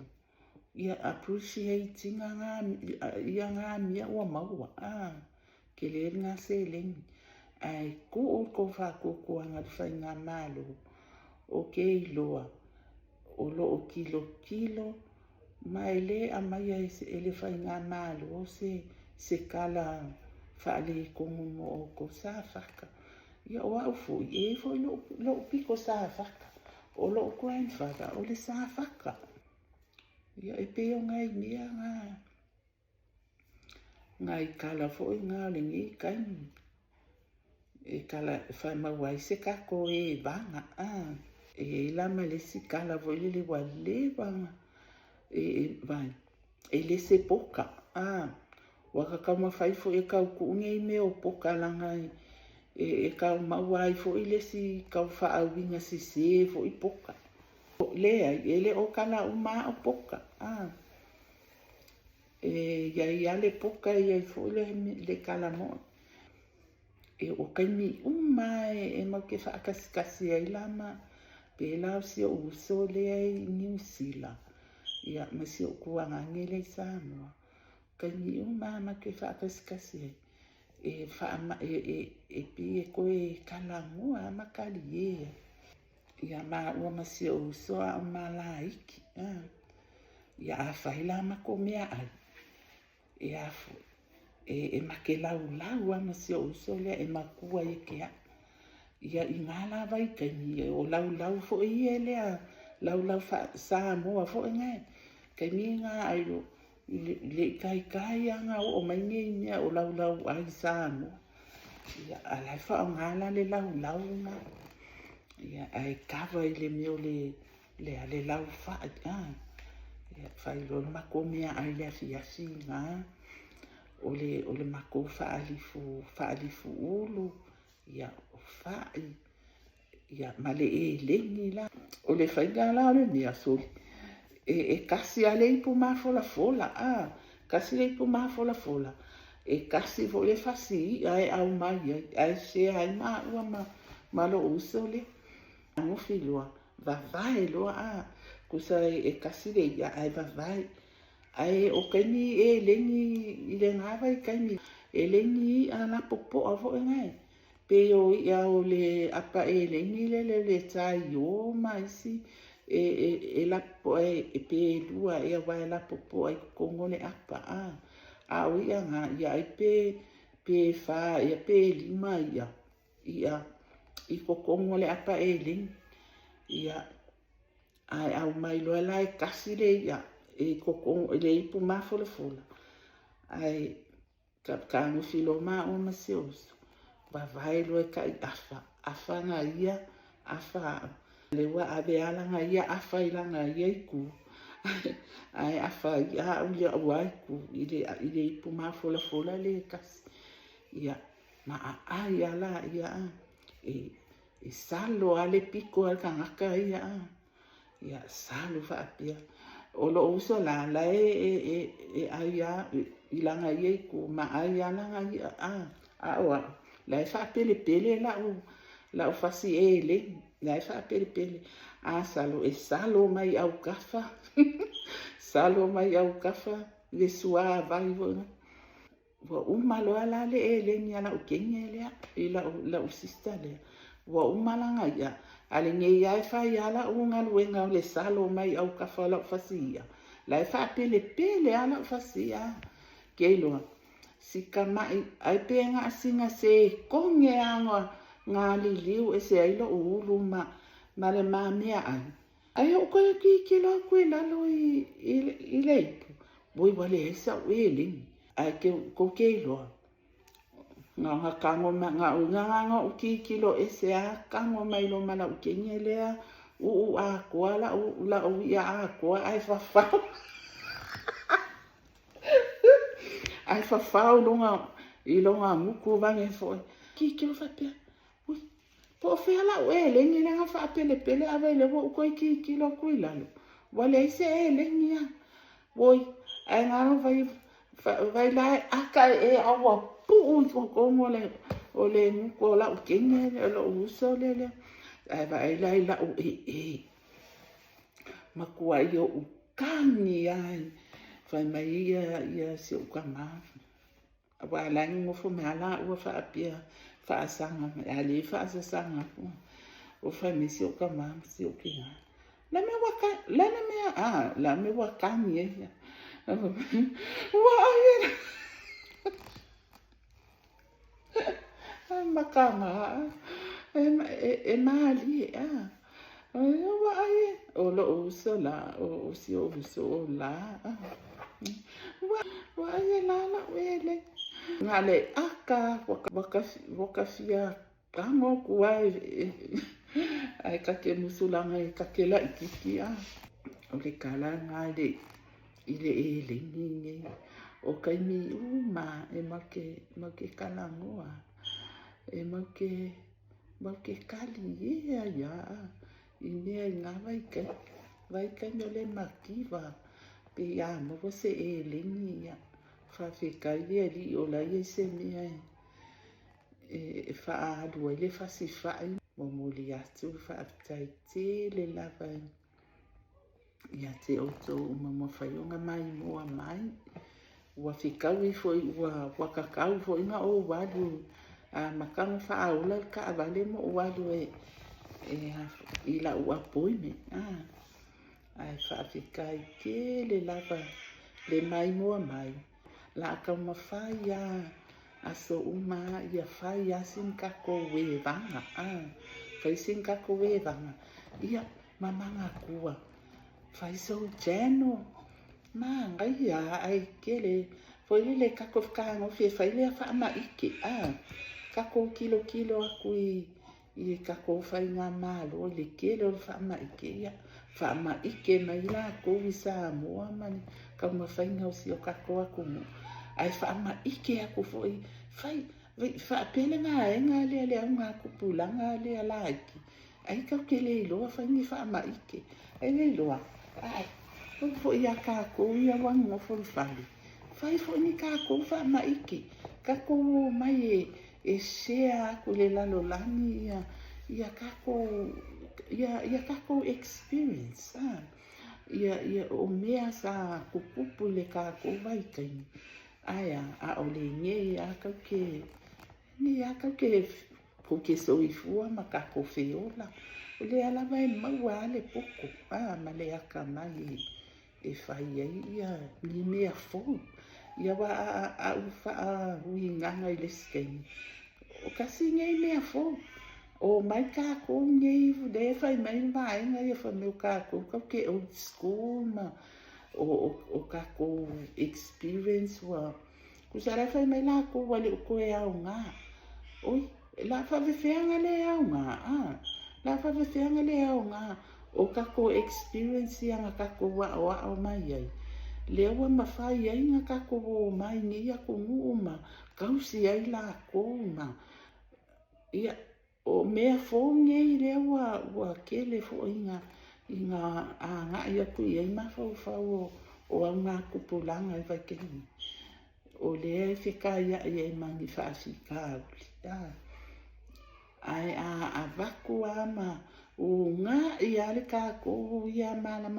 Speaker 1: Ia appreciating ia ngā mia ua maua. Ke le ngā se lengi. Ai ko o ko whakokoanga whai ngā malo. O ke iloa. O lo o kilo. Mai le a mai e se ele whai ngā malo. O se kala whaale kongo mo o ko sa whaka. Ia o au fui. E fui lo piko sa whaka. O lo grandfather o le sa whaka. Ia e peo ngai mea ngai kala fui ngā le ngi kaini. E kala whai mawai se kako e vanga. E lama le si kala vo le wale vanga. Vai. E le se poka. Waka kama whai fo e kau kuunge i meo poka langai. E kau mawai fo i le si kau whaawinga si se fo i poka. Lea, e le o kala o maa o poka. Ia le poka ia fo le kala mo. E o kaimi e mau ke whaakasikasi ai lama. Pe lao si o uso le ai New Zealand. Ia masi o kuanga ngele i Samoa. Kaimi ma ke whaakasikasi ai. E pi e koe kalangoa makali ea. Ia maa ua masi o uso a o malaiki. Ia a whaila mako mea ai. E afu. E make lau a masi o uso lea e makua e kea. Ia i ngā la vai kaimi o lau fo i e lea. Lau Samoa fo e ngai. Kaimi ngā airo. Le kai anga o mainge i mea o lau ai Samoa. Ia a lai wha o ngāla le lau nga. Ia ai kawa i le meo le lau wha. Ia whai lo mako mea ai le afiasi ngā. O le mako whaalifu ulu. Ia o whai. Ia male e lengi la. O le whainga la o le mea soli. E kasi a le ipu mafola. Kasi le ipu mafola. E kasi vo le fasi ai au mai. Ai se ai maa ua malo uso le. Ango filua. Vavai loa kusa e kasi le ia ai vavai. Ai o kaimi e lengi i le ngāwa i kaimi. E lengi a la popo a vo e ngai. Pe o ia o le apa e lengi le tai o maisi. E lapo e pe lua e awai la popo ai kongo le apa. A o ia ngā ia ai pe wha ia pe lima ia. Ia i kongo le apa e lengi. Ia ai au mai loa la e kasi le ia. E kokong le ipu mafola. Ai ka angu filo maa o maseosu. Wawai loa ka i afa. Afa nga ia. Afa le wa abe ala nga ia. Afa ila nga ia iku. Ai afa ia ulia ua iku. Ile ipu mafola le kasi. Ia maa ai ala ia. E salo ale piko al kangaka ia. Ia salo fa apia. O lo uso la e aia ilanga ia ku ma aia langa ia oa la fa pele la o fasi ele la fa pele salo mai au kafa salo mai au kafa le sua vai vo malo ala le ele ni ala o kengele la o sister le vo malanga ia ale nge ia fa ala unga luenga le salo mai au kafa la fasia la fa pele ala fasia kelo sika mai ai penga singa se konge anga ngali liu e se ilo ulu ma le mamia ai o ko ki lo ko la lo i leipu voi vale esa wele ai ko kelo nga kango nga o kilo ese kango mai lo mala o kenyelea a koala la o ia a ko ai fa ai fa longa i longa muku vange fo kilo fa pe po fe ala le ni nga fa pele avele ko kilo ko ilalo wale ese le ni voi ai nga vai la aka e awa pu ko ngole o le nguko la o kenge le lo uso le ai vai la o makua i o ukangi ai fai mai ia se o kama wa la ngo fo me ala o fa apia fa sanga ali fa sanga o fai me se o kama se o kinga la me waka la me wakangi ia wa ai makanga e mali wa ai o lo uso la o si o uso la wa ai la wele ngale aka waka fia kango kuai ai ka ke musulanga ka ke la ikiki o le kala ngale ile ele ninge o kai mi uma e make kalangoa e make kali ia i mea ngā vai kai no le makiwa pe ia mo se ele ni ia whawhikai ia li o la ia se mea e whaadua le whasi whai mo moli atu whaatai te le lava ia te oto mo whaionga mai mua mai ua whikau i foi ua wakakau foi nga o wadu makanga whaaula ka avale mo o wadu i la ua poime ai whawhikai ke le lava le mai mua mai la ka mawhai aso uma ia whai asin kako we vanga whai sin kako we vanga ia mamanga kua whai so jeno ngai ai kele foi le kako whakaango whai le whaama ike kako kilo aku i kako whai ngā malo le kele o whaama ike ia whaama ike mai la ko i Samoa mani ka mawhai ngau si o kako aku mo ai whaama ike aku foi whai whaapele ngā le au ngā kupulanga le alaiki ai kau ke le iloa whai ni whaama ike ai le iloa ai fo ia kako ia wanga fo fali fai fo ni kako whaama ike kako mai e share ko le lalo lani ia kako experience ia o mea sa kupupu le kako vai kai aya o le nge aka ke ko ke so i fua ma kako feola o le ala vai maua le poko ma le aka mai e fai ia ni mea fo ia wa a ufa uinganga i le skeni o kasi ngai mea fo o mai kako ngai de fai mai vaenga ia fa meu kako ka ke old school ma o kako experience wa kusara fai mai la ko wale ko e au nga oi la fa feanga le au nga la fa feanga le au nga o kako experience ia nga kako wa o mai ai le wa mafai ai nga kako o mai ni ia ko nguma kausi ai la ko ma ia o mea fonge i le wa kele fo inga nga ia ku ia ma fa o nga kupulanga i vakeni o le fika ia ia mangi fa fika ai a vaku ama o nga ia le kako ia mala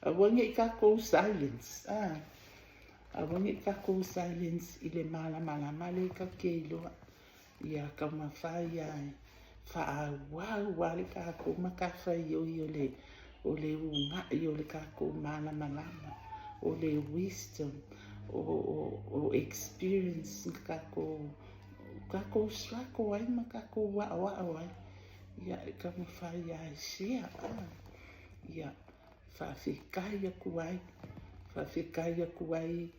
Speaker 1: a wangi kako silence a wangi kako silence i le mala male ka keilo ia ka mawhai ai wale kako makawhai o le unga i o le kako mala malama o le wisdom o experience kako swako ai makako wa ai ia ka mawhai ai sia ia whawhikai aku ai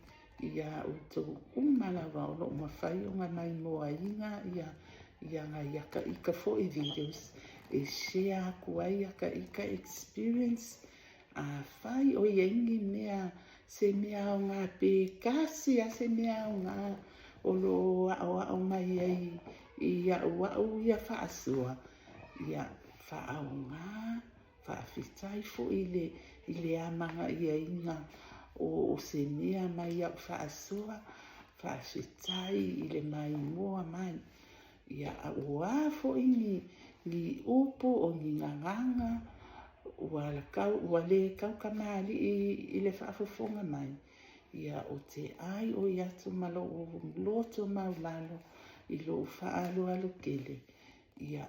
Speaker 1: ia o tau umalawa o lo mawhai o ngā mai moa inga ia ngā iaka ika fo i videos e share aku ai aka ika experience whai o iengi mea se mea o ngā pēkasi se mea o ngā o lo o mai ai ia ia whaasua ia whaau ngā whaafitai fo i le amanga ia inga o se mea mai au whaasua whaafitai i le mai moa mai Ia ua fo ni upu o ni nganganga ua le kau kamali i le whaafofonga mai. Ia o te ai o i atu malo o loto maulalo i lo whaalo alo kele. Ia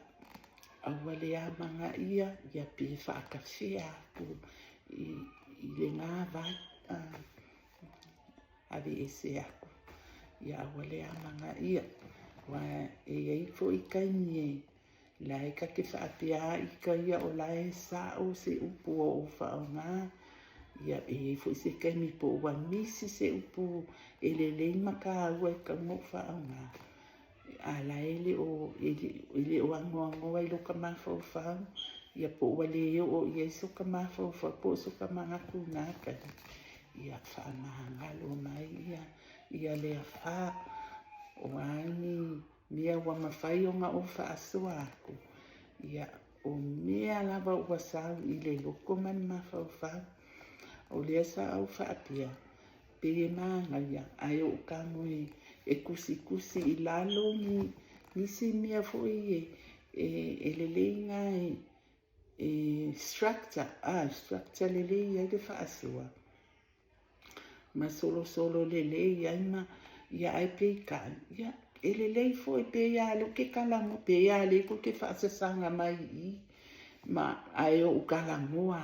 Speaker 1: aua le amanga ia pe whaakawhea aku i le ngā vai ave ese aku. Ia aua le amanga ia wa e fo i kaini la e ka ke whaapea i ka ia o la e sa o se upu o whaonga. Ia e fo i se kaimi po ua misi se upu e le leima ka ua e ka mo whaonga. A la ele o angoa i lo ka mawhau whau. Ia po ua le o ia so ka mawhau whau po so ka mga kunaka. Ia whaamahangalo mai ia le a o ani mea ua mawhai o ngā o whaasua aku. Ia o mea lava ua sau i le loko mani mawhau whau. O lea sa au whaapea. Pe maanga ia ai o ka moe e kusi i lalo ni si mea fo i e lelei ngai structure lelei ai le whaasua. Ma solo lelei ai ma ia ai peika. Ia e lelei fo e pe ia lo ke kalango pe ia le ko ke whaasasanga mai i. Ma ai o kalangoa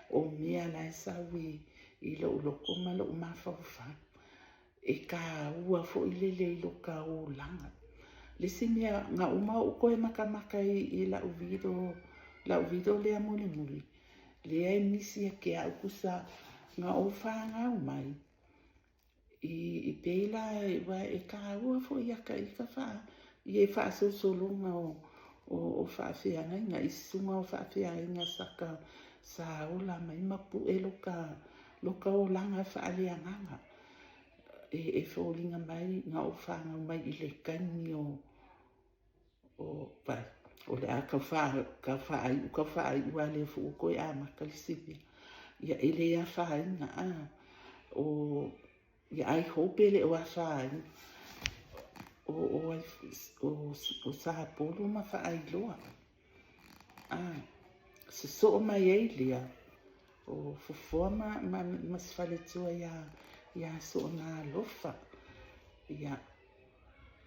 Speaker 1: o mea lai sawi i lo loko ma lo mawhawha. E ka ua fo i lelei lo ka o langa. Le si mea ngā uma o koe makamaka i lau vido lea muli. Lea e nisi a ke au kusa ngā o whaanga o mai. I peila e ka ua fo i aka i ka wha. I e wha solonga o whaawhianga inga. I sunga o whaawhianga inga saka sa ola mai mapu e loka o langa whaaleanganga. E whoolinga mai ngā o whaanga mai i le kaini o le a ka whaai ua le fu koe a makalisipia. Ia ele a whainga ia ai hope le o a whaai o sa polo ma whaai loa. Se so mai ei lea o fufua ma sfale tua ia so na lofa. Ia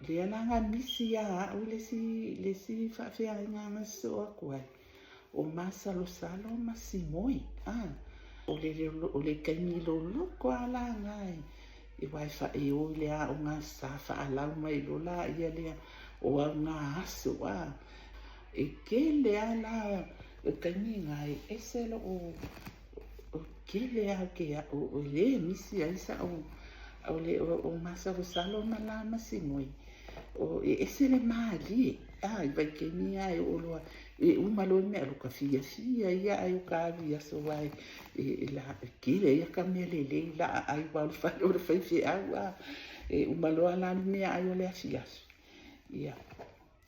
Speaker 1: lea nanga misi ia au le si whaafea nganga so a kuai. O masalo ma simoi. O le kaimi lo loko ala ngai. I wai whae o lea o ngā safa alau mai lola ia lea o au ngā aso. E ke lea la o kaimi ngai e selo o ke lea o le misi aisa o le o masalo salo ma la ma simoi. O e sele maali i vai ke ni ai o loa e umalo me lo ka fia ia ai o ka via so vai la kile ia ka me le la ai va fa o fa fia e umalo ala me ai o le fia ia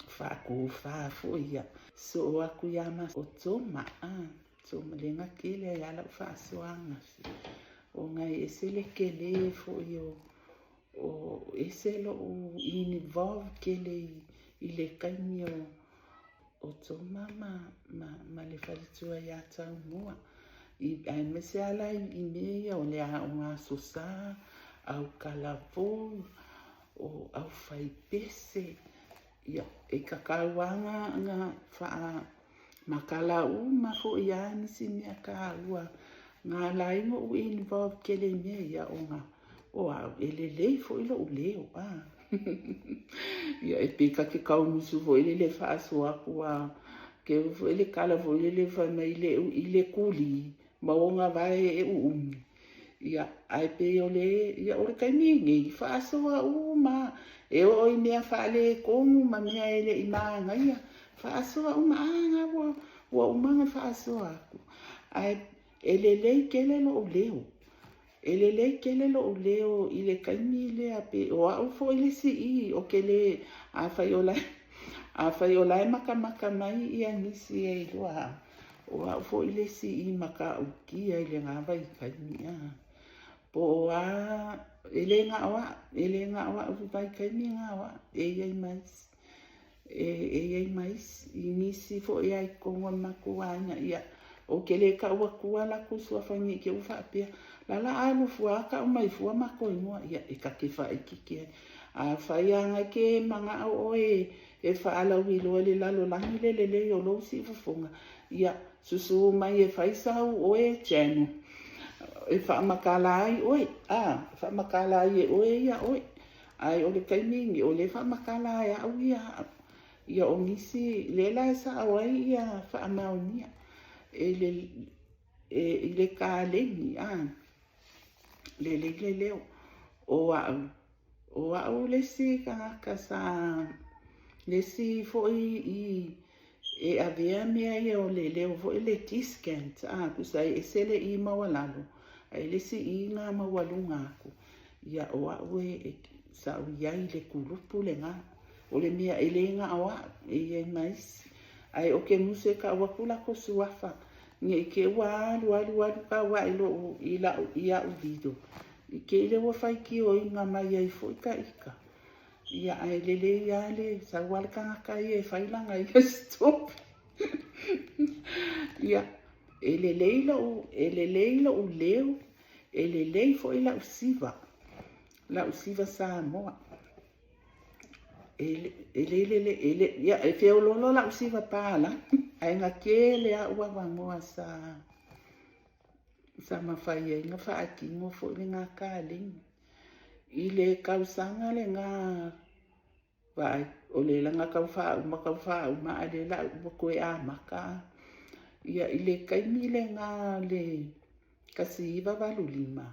Speaker 1: fa ko fa fo ia so aku ia ma o toma lenga kile ia la fa so anga o ngai e sele kele fo io o ese lo involve kele i le kaimi o toma ma le whalitua ia tau mua. Ai mese ala i mea o le a o ngā sosa, au kalavo, o au whaipese. Ia e kakauanga ngā wha makala ma fo ia nisi mea ka ua. Ngā laingo o involve kele mea ia o ngā. O au elelei fo ilo o leo ia e pika ke kau musu fo ele whaaso aku ke fo ele kala fo ele wha mai ile kuli ma o ngā vai e umi ia ai pe o le ia o le kaimenge whaaso a ma e o i mea whaale kongu ma mea ele i maanga ia whaaso a ma anga wa umanga whaaso aku ai elelei kele lo o leo. Elelei kele lo o leo i le kaimi le ape o au fo ile si I o kele a whai o lai maka mai I nisi e loa o au fo ile si I maka ukia I le ngāwa I kaimi po ele nga wa vai kai mi nga wa e ai mais inisi fo e ai kongo makuanya ia o kele ka wa kuala ku so fangi ke ufa pia la alu fuaka o mai fua mako inua ia e ka ke fa ikike a faianga ke manga o e fa ala wilo le lalo langi le o lo si fufunga ia susu mai e faisa o e chenu e fa makala ai oi fa makala ai oi ia oi ai o le kaimingi o le fa makala ai au ia o nisi le la sa ai ia fa maunia le ka lengi le leo o au le si ka sa le si fo e avea mea ia o le leo fo le tiskent kusa e sele I mawalalo ai le si I ngā mawalunga aku ia o au e sa uiai le kulupu le ngā o le mea e le ngā awa e mais ai o ke muse ka wakula ko suafa nge ke walu ka wa ilo ia u video I ke le wa fai ki o inga mai ai fo ika ia ai le ia le sa wal ka e fai langa ia stop ia ele leila u leo ele lei fo ila usiva la usiva sa moa ele ia e fe lolo la usiva pala ai nga kele a ua wangoa sa mawhai e nga whaaki ngo fo le ngā kāling I le kausanga le ngā vai o le langa kauwhau ma a le la ua koe a maka ia I le kaimi le ngā le kasi iwa walu lima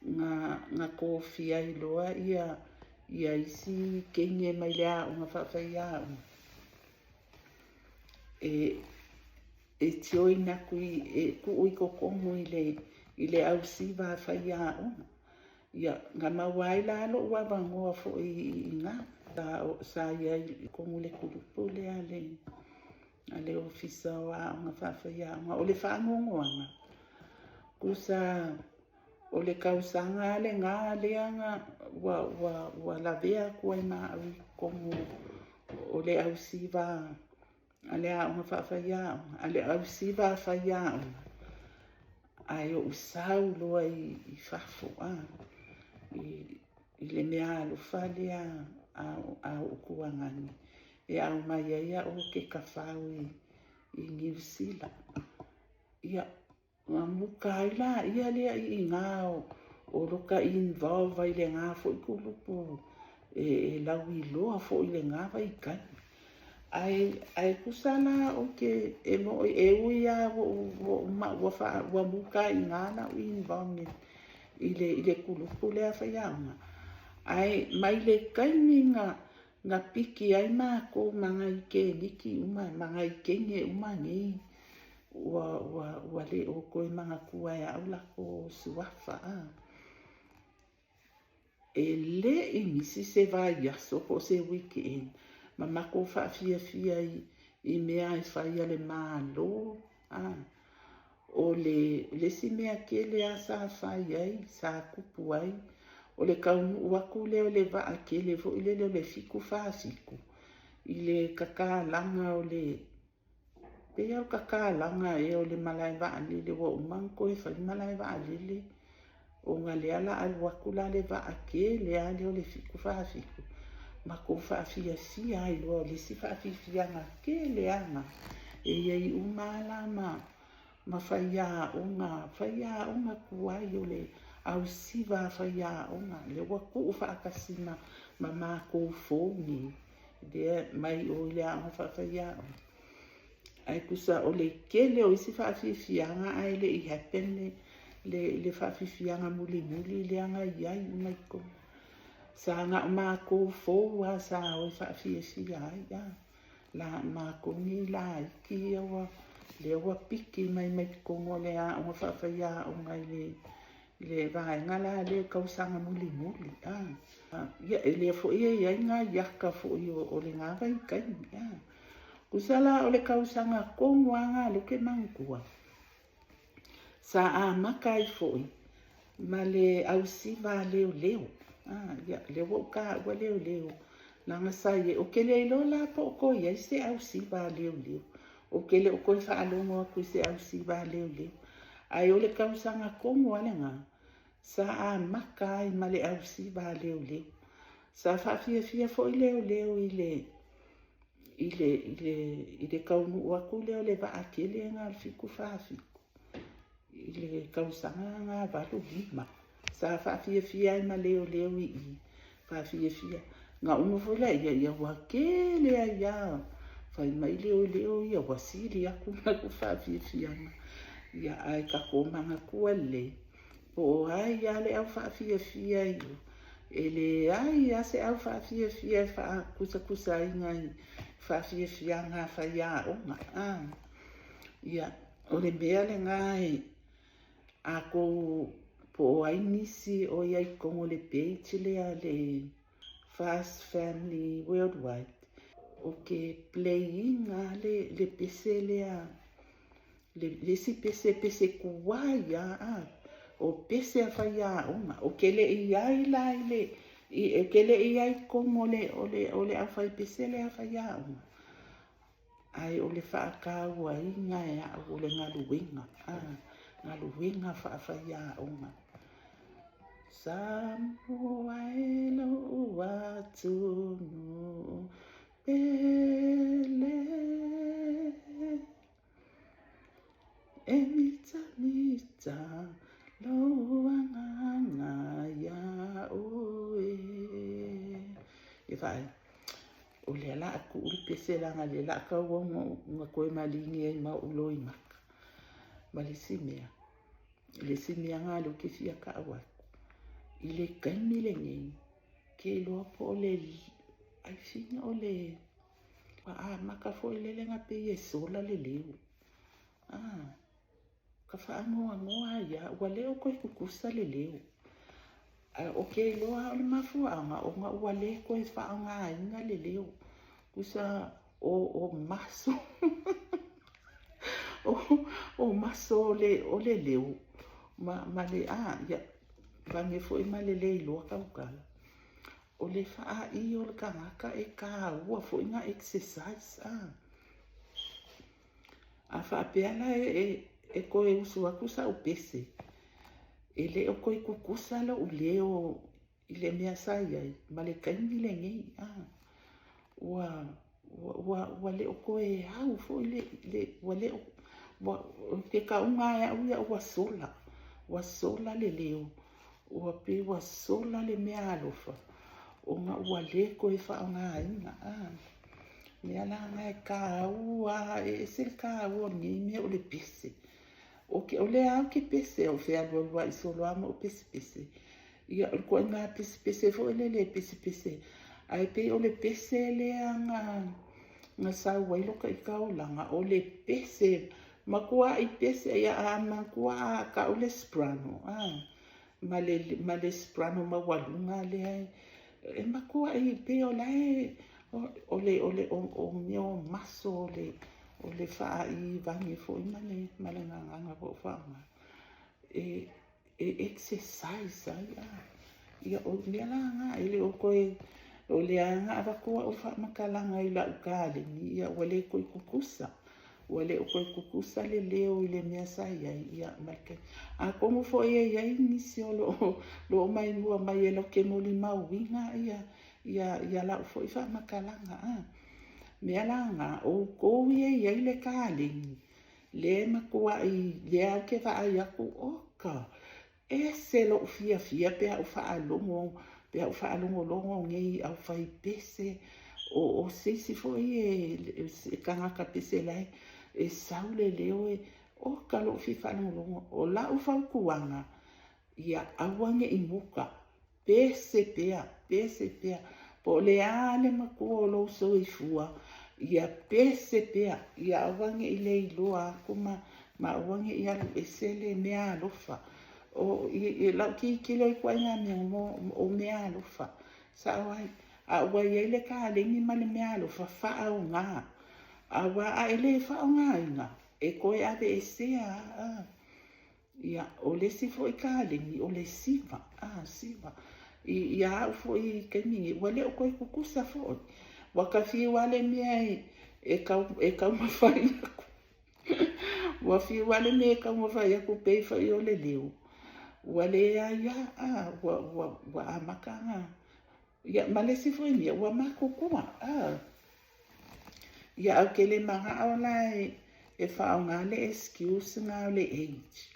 Speaker 1: ngā kōwhia I loa ia isi kenge mai le a unga whawhai a unga e tioi naku ku ui kokongu I le au siwa whai a unga ia ngā mawai la lo ua wangoa fo I ngā sa ia I kongu le kurupu le a le ofisa o a unga whawhai a unga o le whangongoanga kusa o le kausanga le ngā leanga wa lavea kua I maa au kongu o le au siwa a le a unga whawhai a unga a le au siwa whai a unga ai o usau loa I whafo I le mea alufa le a ukuangani e au mai ia o ke kawhau I New Zealand ia ngā muka ila ia lea I ngā o roka involve ai le ngā fo I kulupu e lau I loa fo I le ngā vai kai ai kusala o ke e mo e uia wa muka I ngā na involve I le kulupu lea whaianga ai mai le kaimi ngā piki ai mako manga I ke niki manga I kenge ngi wa le o koe manga kua e au lako suafa e le I misi se vai aso po se weekend ma mako fia I mea I whaia le malo o le si mea ke le a sa whai ai sa kupu ai o le kaunu waku leo le waa ke le fo I le fiku whaafiku I le kakalanga o le pea o kakalanga e o le malai waa lele wa umanko e whai malai waa lele o ngā le ala al waku la le waa ke le a le o le fiku whaafiku ma ko whaafia ai loa le si whaafia ngā ke le anga e iei umala ma whaia unga kuai o le au siwa whaia unga le waku whaakasina ma mako fōni dea mai o le anga whaia ai kusa o le kele o isi whaafianga ai le I happen le whaafianga muli le anga iai mai ko sa ngā mako fōua sa o whaafia ai la mako ni la iki awa le wa piki mai kongo le a o whaafia o ngai le vai ngala le kausanga muli ia le fo ia ngā yaka fo o le ngā vai kai kusala o le kausanga kongo anga le ke mangkua sa a makai fo ma le au si va leo leo. Ya, le wo ka ua leo leo. Nanga sa ye, o ke le ilo la po ko ye se au si va leo leo. O ke le o koe whaalongo a koe se au si va leo leo. Ai o le kausanga kongo ale ngā. Sa a maka ai ma le au si va leo leo. Sa whaafia fia fo i leo leo i le kaunu waku leo le va akele ngā fiku whaafiku. I le kausanga ngā valu lima. Sa whaafia fia ai ma leo leo i whaafia fia. Ngā umawhula ia wakele a ia. Whai mai leo leo ia wasiri aku na ku whaafia fia ngā. Ia ai ka komanga kua le. Po ai ia le au whaafia fia iyo. Ele ai ia se au whaafia fia wha kusa ingai. Whaafia fia ngā whaia o ngā. Ia, o le mea le ngai. Ako po ai nisi o iai kongo le page lea le Fast Family Worldwide. O ke play inga le pese lea. Le si pese kuwaia o pese a whaia onga. O ke le iai lai le. O ke le iai kongo le o le a whai pese le a whaia onga. Ai o le whaakau a inga e a o le ngaluenga. Ngaluenga whaia onga. Samoa e lo atunu pele. E mita loanga ya oe. E vai. O le ala aku uri pese langa le la ka wongo nga koe malingi e ma uloi maka. Ma le simea. Le simea ngā lo ke fia ka awai. I le kaimi le ngei. Ke loa po o le ai finga o le. Maka fo i le nga pe e sola le leo. Ka wha ngoa ia. Ua leo koe kukusa le leo. O ke loa o le mafuanga o nga ua le koe wha ngā inga le leo. Kusa o maso. o maso o le leo. Ma le ia. Vange fo i ma le le loa kaukala. O le wha i o le kangaka e ka ua fo i ngā exercise. A wha peala e koe usu akusa o pese. E le o koe kukusa lo u leo i le mea sai ai. Ma le kaimi le ngei. Ua le o koe hau fo i ua le o ke kaunga e au ia ua sola. Ua sola le leo. Ua pe ua sola le mea alofa. O nga ua le koe wha ngā inga. Mea la ngai ka ua e se ka ua ngai mea o le pese. O le au ke pese o whea lua i solo ama o pese. Ia o koe ngā pese fo ele le pese. Ai pe o le pese le ngā sau wailoka i kaulanga. O le pese. Ma kua i pese ia ma kua ka o le soprano. Ma le soprano ma walunga le ai. E ma kua i pe o lai. O meo maso o le wha i vangi fo i male nganga po whaanga. E exercise ai. Ia o mea la ngā ele o koe o le anga awakua o wha makalanga i la ukale ni ia wale koe kukusa. Wale o koe kukusa le leo i le mea sai ai ia malke. A kongo fo ia nisi o lo mai mua mai e lo ke moli mauinga ia la fo i wha makalanga. Mea la ngā o kou ia le kālingi. Le makua i le au ke wha ai aku oka. E se lo fia pea o wha alongo longo ngei au whai pese. O sisi fo i e kangaka pese lai. E saule leo o ka lo fi whanongo. O la u whau kuanga. Ia awange i muka. Pese pea. Po le ale makua o lo so i fua. Ia pese pea. Ia awange i le iloa. Kuma ma awange i alu esele mea alofa. O i lau ki kilo i kwa inga mea o mea alofa. Sa awai. A ua i ele ka alengi ma le mea alofa. Wha au ngā. A wa a ele wha au ngā inga. E koe ave e sea. Ia, o le sifo I kālingi, o le siva, siva. Ia au fo I kaningi, wale o koe kukusa fo. Waka fi wale mea e kau mawhai aku. Wa fi wale mea e kau mawhai aku peifa I o le leo. Wale ia, wa amaka nga. Ia, ma le sifo I mea, wa makukua, Ia au ke le maha au lai e whao ngā le excuse ngā le age.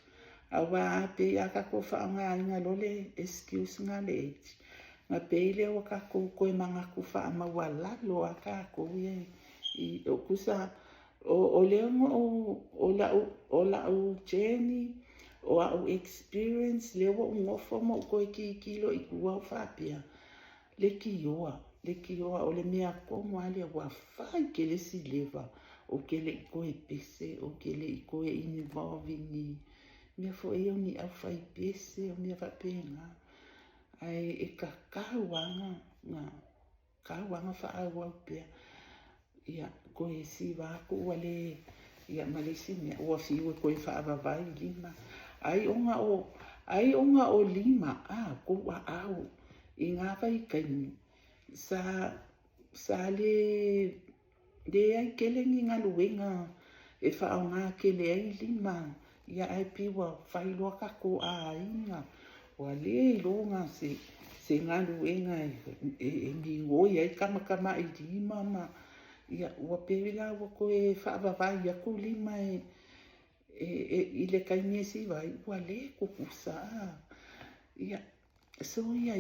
Speaker 1: Awa pe ia kako whao ngā inga lole excuse ngā le age. Ngā peile o kako koe manga ku wha mawala lo a kako I o kusa o leo o la o journey o au experience leo o ngofo mo koe ki kilo I kua o whapia. Le ki oa o le mea kongo alia wa whai ke le si leva o ke le koe pese o ke le koe involving ni mea fo e ni au whai pese o mea whapenga ai e ka kauanga wha au au pia ia koe si wako ua le ia malesi mea ua fiwe koe wha avavai lima ai onga o lima ko ua au I ngā whai kaini sa le ai kelengi ngā luenga e whao ngā kele ai lima ia ai piwa whai loa kako inga wa le longa se ngā luenga e mi ngoi ai kamakama I lima ma ia ua pewila ua koe whaavavai aku lima I le kaini si vai ua le kukusa ia so ia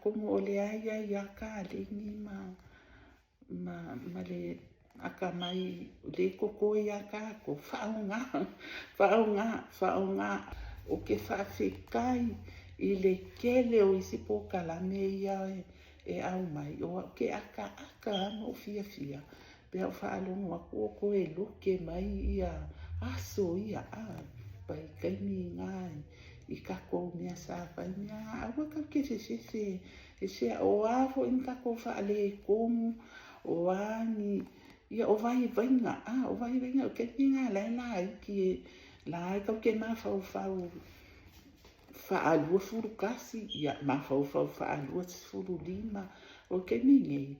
Speaker 1: komo o le aia ia ka lengi ma le aka mai le koko ia ka ko whaonga o ke whawhekai I le kele o isi po kalame ia e au mai o ke aka ano fia pe au whaalongo aku o koe loke mai ia aso ia pai kaini ngai I kako mea sa whai mea awa kau ke se e se o afo in kako whaale komu o ani ia o vai vainga o ke pinga lai ki lai kau ke ma fau whaalua furu kasi ia ma fau whaalua furu lima o ke mingi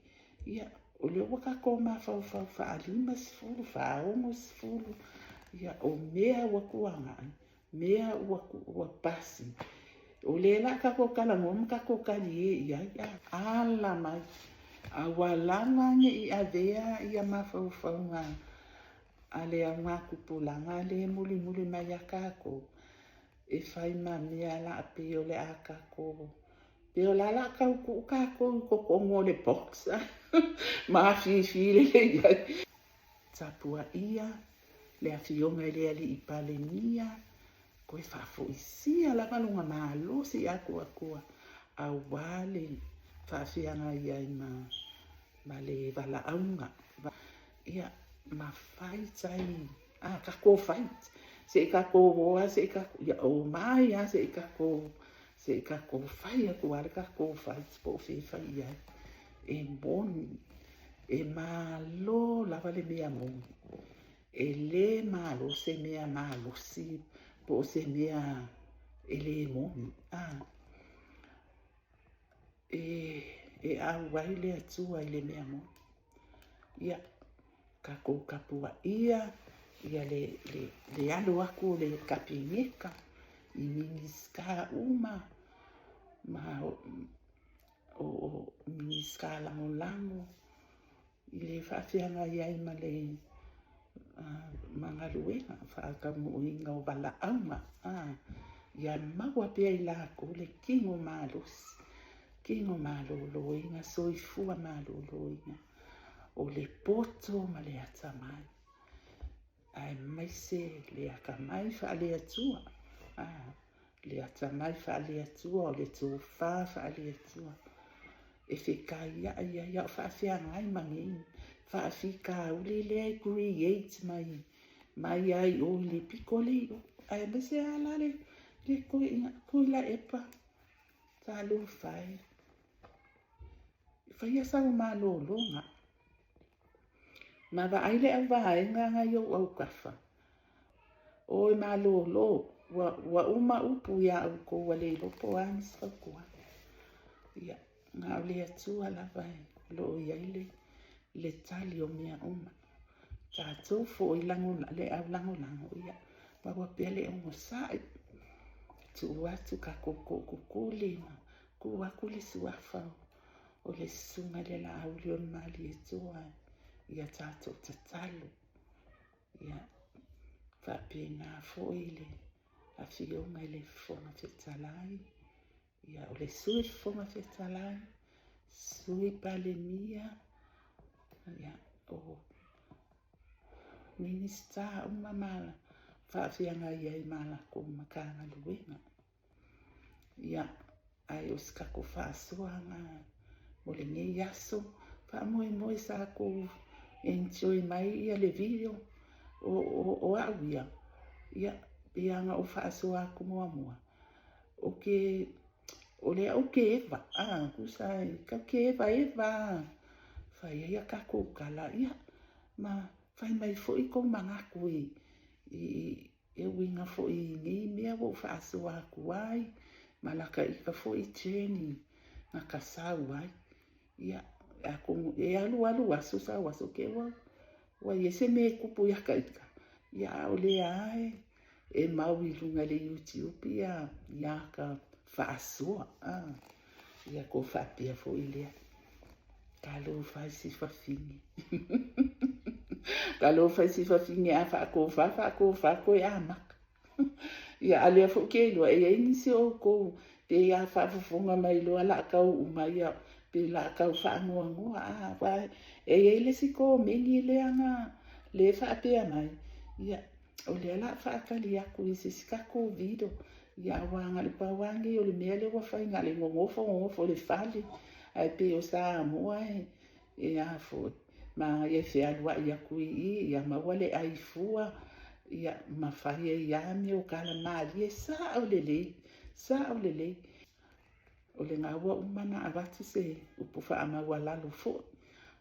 Speaker 1: ia o leo kako ma fau whaalima furu whaongo furu ia o mea wakuanga mea ua pasi. O lela kako kalangomu kako kali ia ala mai. Awalanga I avea ia mafau ngā. Ale a ngā kupulanga le muli mai a kako. E whai ma mea la pe o le a kako. Pe o la kako ko kongo le box. Ma fi le ia. Tapua ia. Le a fionga le ali I palenia. Koe whafoisia la malunga malo si aku a wale whawhianga iai ma le wala aunga. Ia ma whaitai, kako whait, se kako roa, se kako, ia o mai se kako whai aku ale kako whait po whewhai iai. E moni, e malo lava le mea moni. E le malo se mea malo si po se mea ele moni e au wai le atua I le mea moni ia kako kapua ia le alo aku le kapingeka I miniska uma ma o miniska lango I le whawhianga iai ma le mga luenga whaakamu o inga o wala aunga ia maua pia I lako le kingo malo lo inga soifua malo lo inga o le poto ma le atamai ai maise le akamai wha le atua le atamai wha le atua o le tofa wha le atua e whikai ia o whaawhianga ai mangini whaafika ule le create mai ai o le piko le ai mese ala le koe la epa ta lo whai whai asa o malo longa ma wa aile au wa haenga ngai o au kawha o malo wa uma upu ya ko wale lo po ans ko ya nga le atu ala vai lo ya le tali o mea uma tātou fo I le au lango ia wa pele o sai tu watu ka kukuli ku wakuli suafa o le sunga le la au le mali tua ia tātou tatalu ia whapena fo ile a whionga le fonga whetalai ia o le sui fonga whetalai sui pale mia ia o minista umamala whaafianga ia I mala ko makanga luenga ia ai o skako whaasuanga mo le ngei aso whaamoe sa ko enjoy mai ia le video o awia ia pianga o whaasua ko mua o le au ke eva kusai ka ke eva whai ia ka kukala ia ma whai mai fo I ko mangaku e winga fo I ni mea wo whaasua ku ai malaka I ka fo I training na kasau ai ia ako e alu asu sa waso ke wa yese me kupu ya ka ika ia o le ai e mau I lunga le YouTube ia ka whaasua ia ko whapea fo I lea kalo whai si whawhingi kalo whai si whawhingi a whako e amaka ia alea fo ke loa e inisi o ko te ia whaafufunga mai loa la kau umai ia pe la kau whaangoa wai e le si ko mengi leanga le whaapea mai ia o le la whaakali aku I se sikako video ia wanga le pawangi o le mea le wawhai ngā le ngofo le whali ai pe o sa moa e a fo ma e whea lua I aku ia maua le aifua ia mawhai e iami o kala maali e sa o le lei o le ngā ua umana avatu se upu wha amaua lalo fo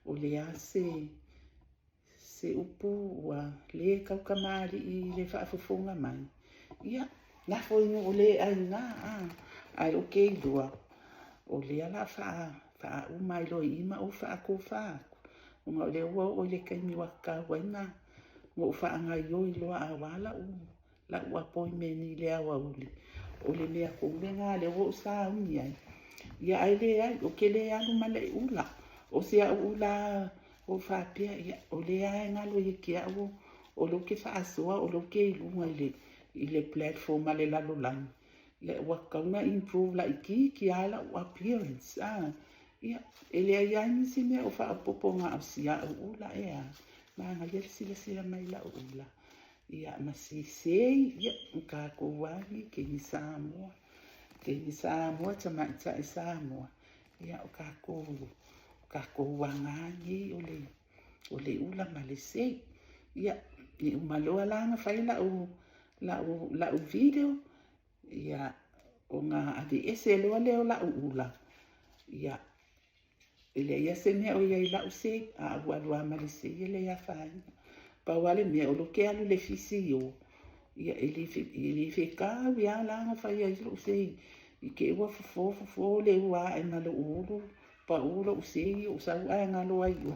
Speaker 1: o le a se upu ua le kaukamari I le whaafufunga mai ia na fo inu o le ai ngā ai o kei lua o le ala wha umai lo ima o whaako o ngā le ua o le kaimi waka waina o whaanga ioi loa a wala la ua poi meni le awa uli o le mea kumenga le o sa uni ai ia ai le ai o ke le anu ma le ula o se a ula o whapea ia o le ai ngalo I ke au o lo ke whaasua o lo ke ilunga I le platform ale lalo lani ia ua kaunga improve la ki ala o appearance ia ele ai ai nisi mea o whaapoponga au sia au ula maanga ia sila mai la ula ia masisei ia ka kuwangi ke ni Samoa tamaita Samoa ia o ka kuwangangi o le ula malesei ia I umaloa langa whai la u video ia o ngā adi ese loa leo la ula ia ele ia se mea o ia I la usei a ualua malesei ele ia whai pa wale mea o lo ke alu le fisi o ia ili whekau ia langa whai a ilo usei I ke ua fofo le ua e malo ulu pa ulo usei o sau ai ngalo ai o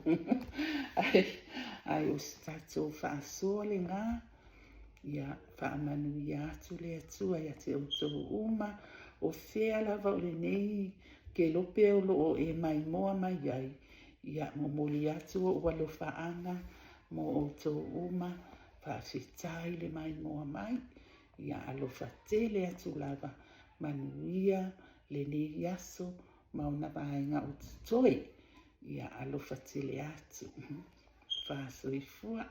Speaker 1: ai o stato whaasoa le ngā ia whaamanu ia atu le atua ia te utohu uma o whea lava o le nei ke lope o loo e mai moa mai ai ia mo moli atu o walo whaanga mo o tō uma whaafetai le mai moa mai ia alo whatele atu lava manuia le nei aso mauna vaenga o tutoi ia alo whatele atu whaasoifua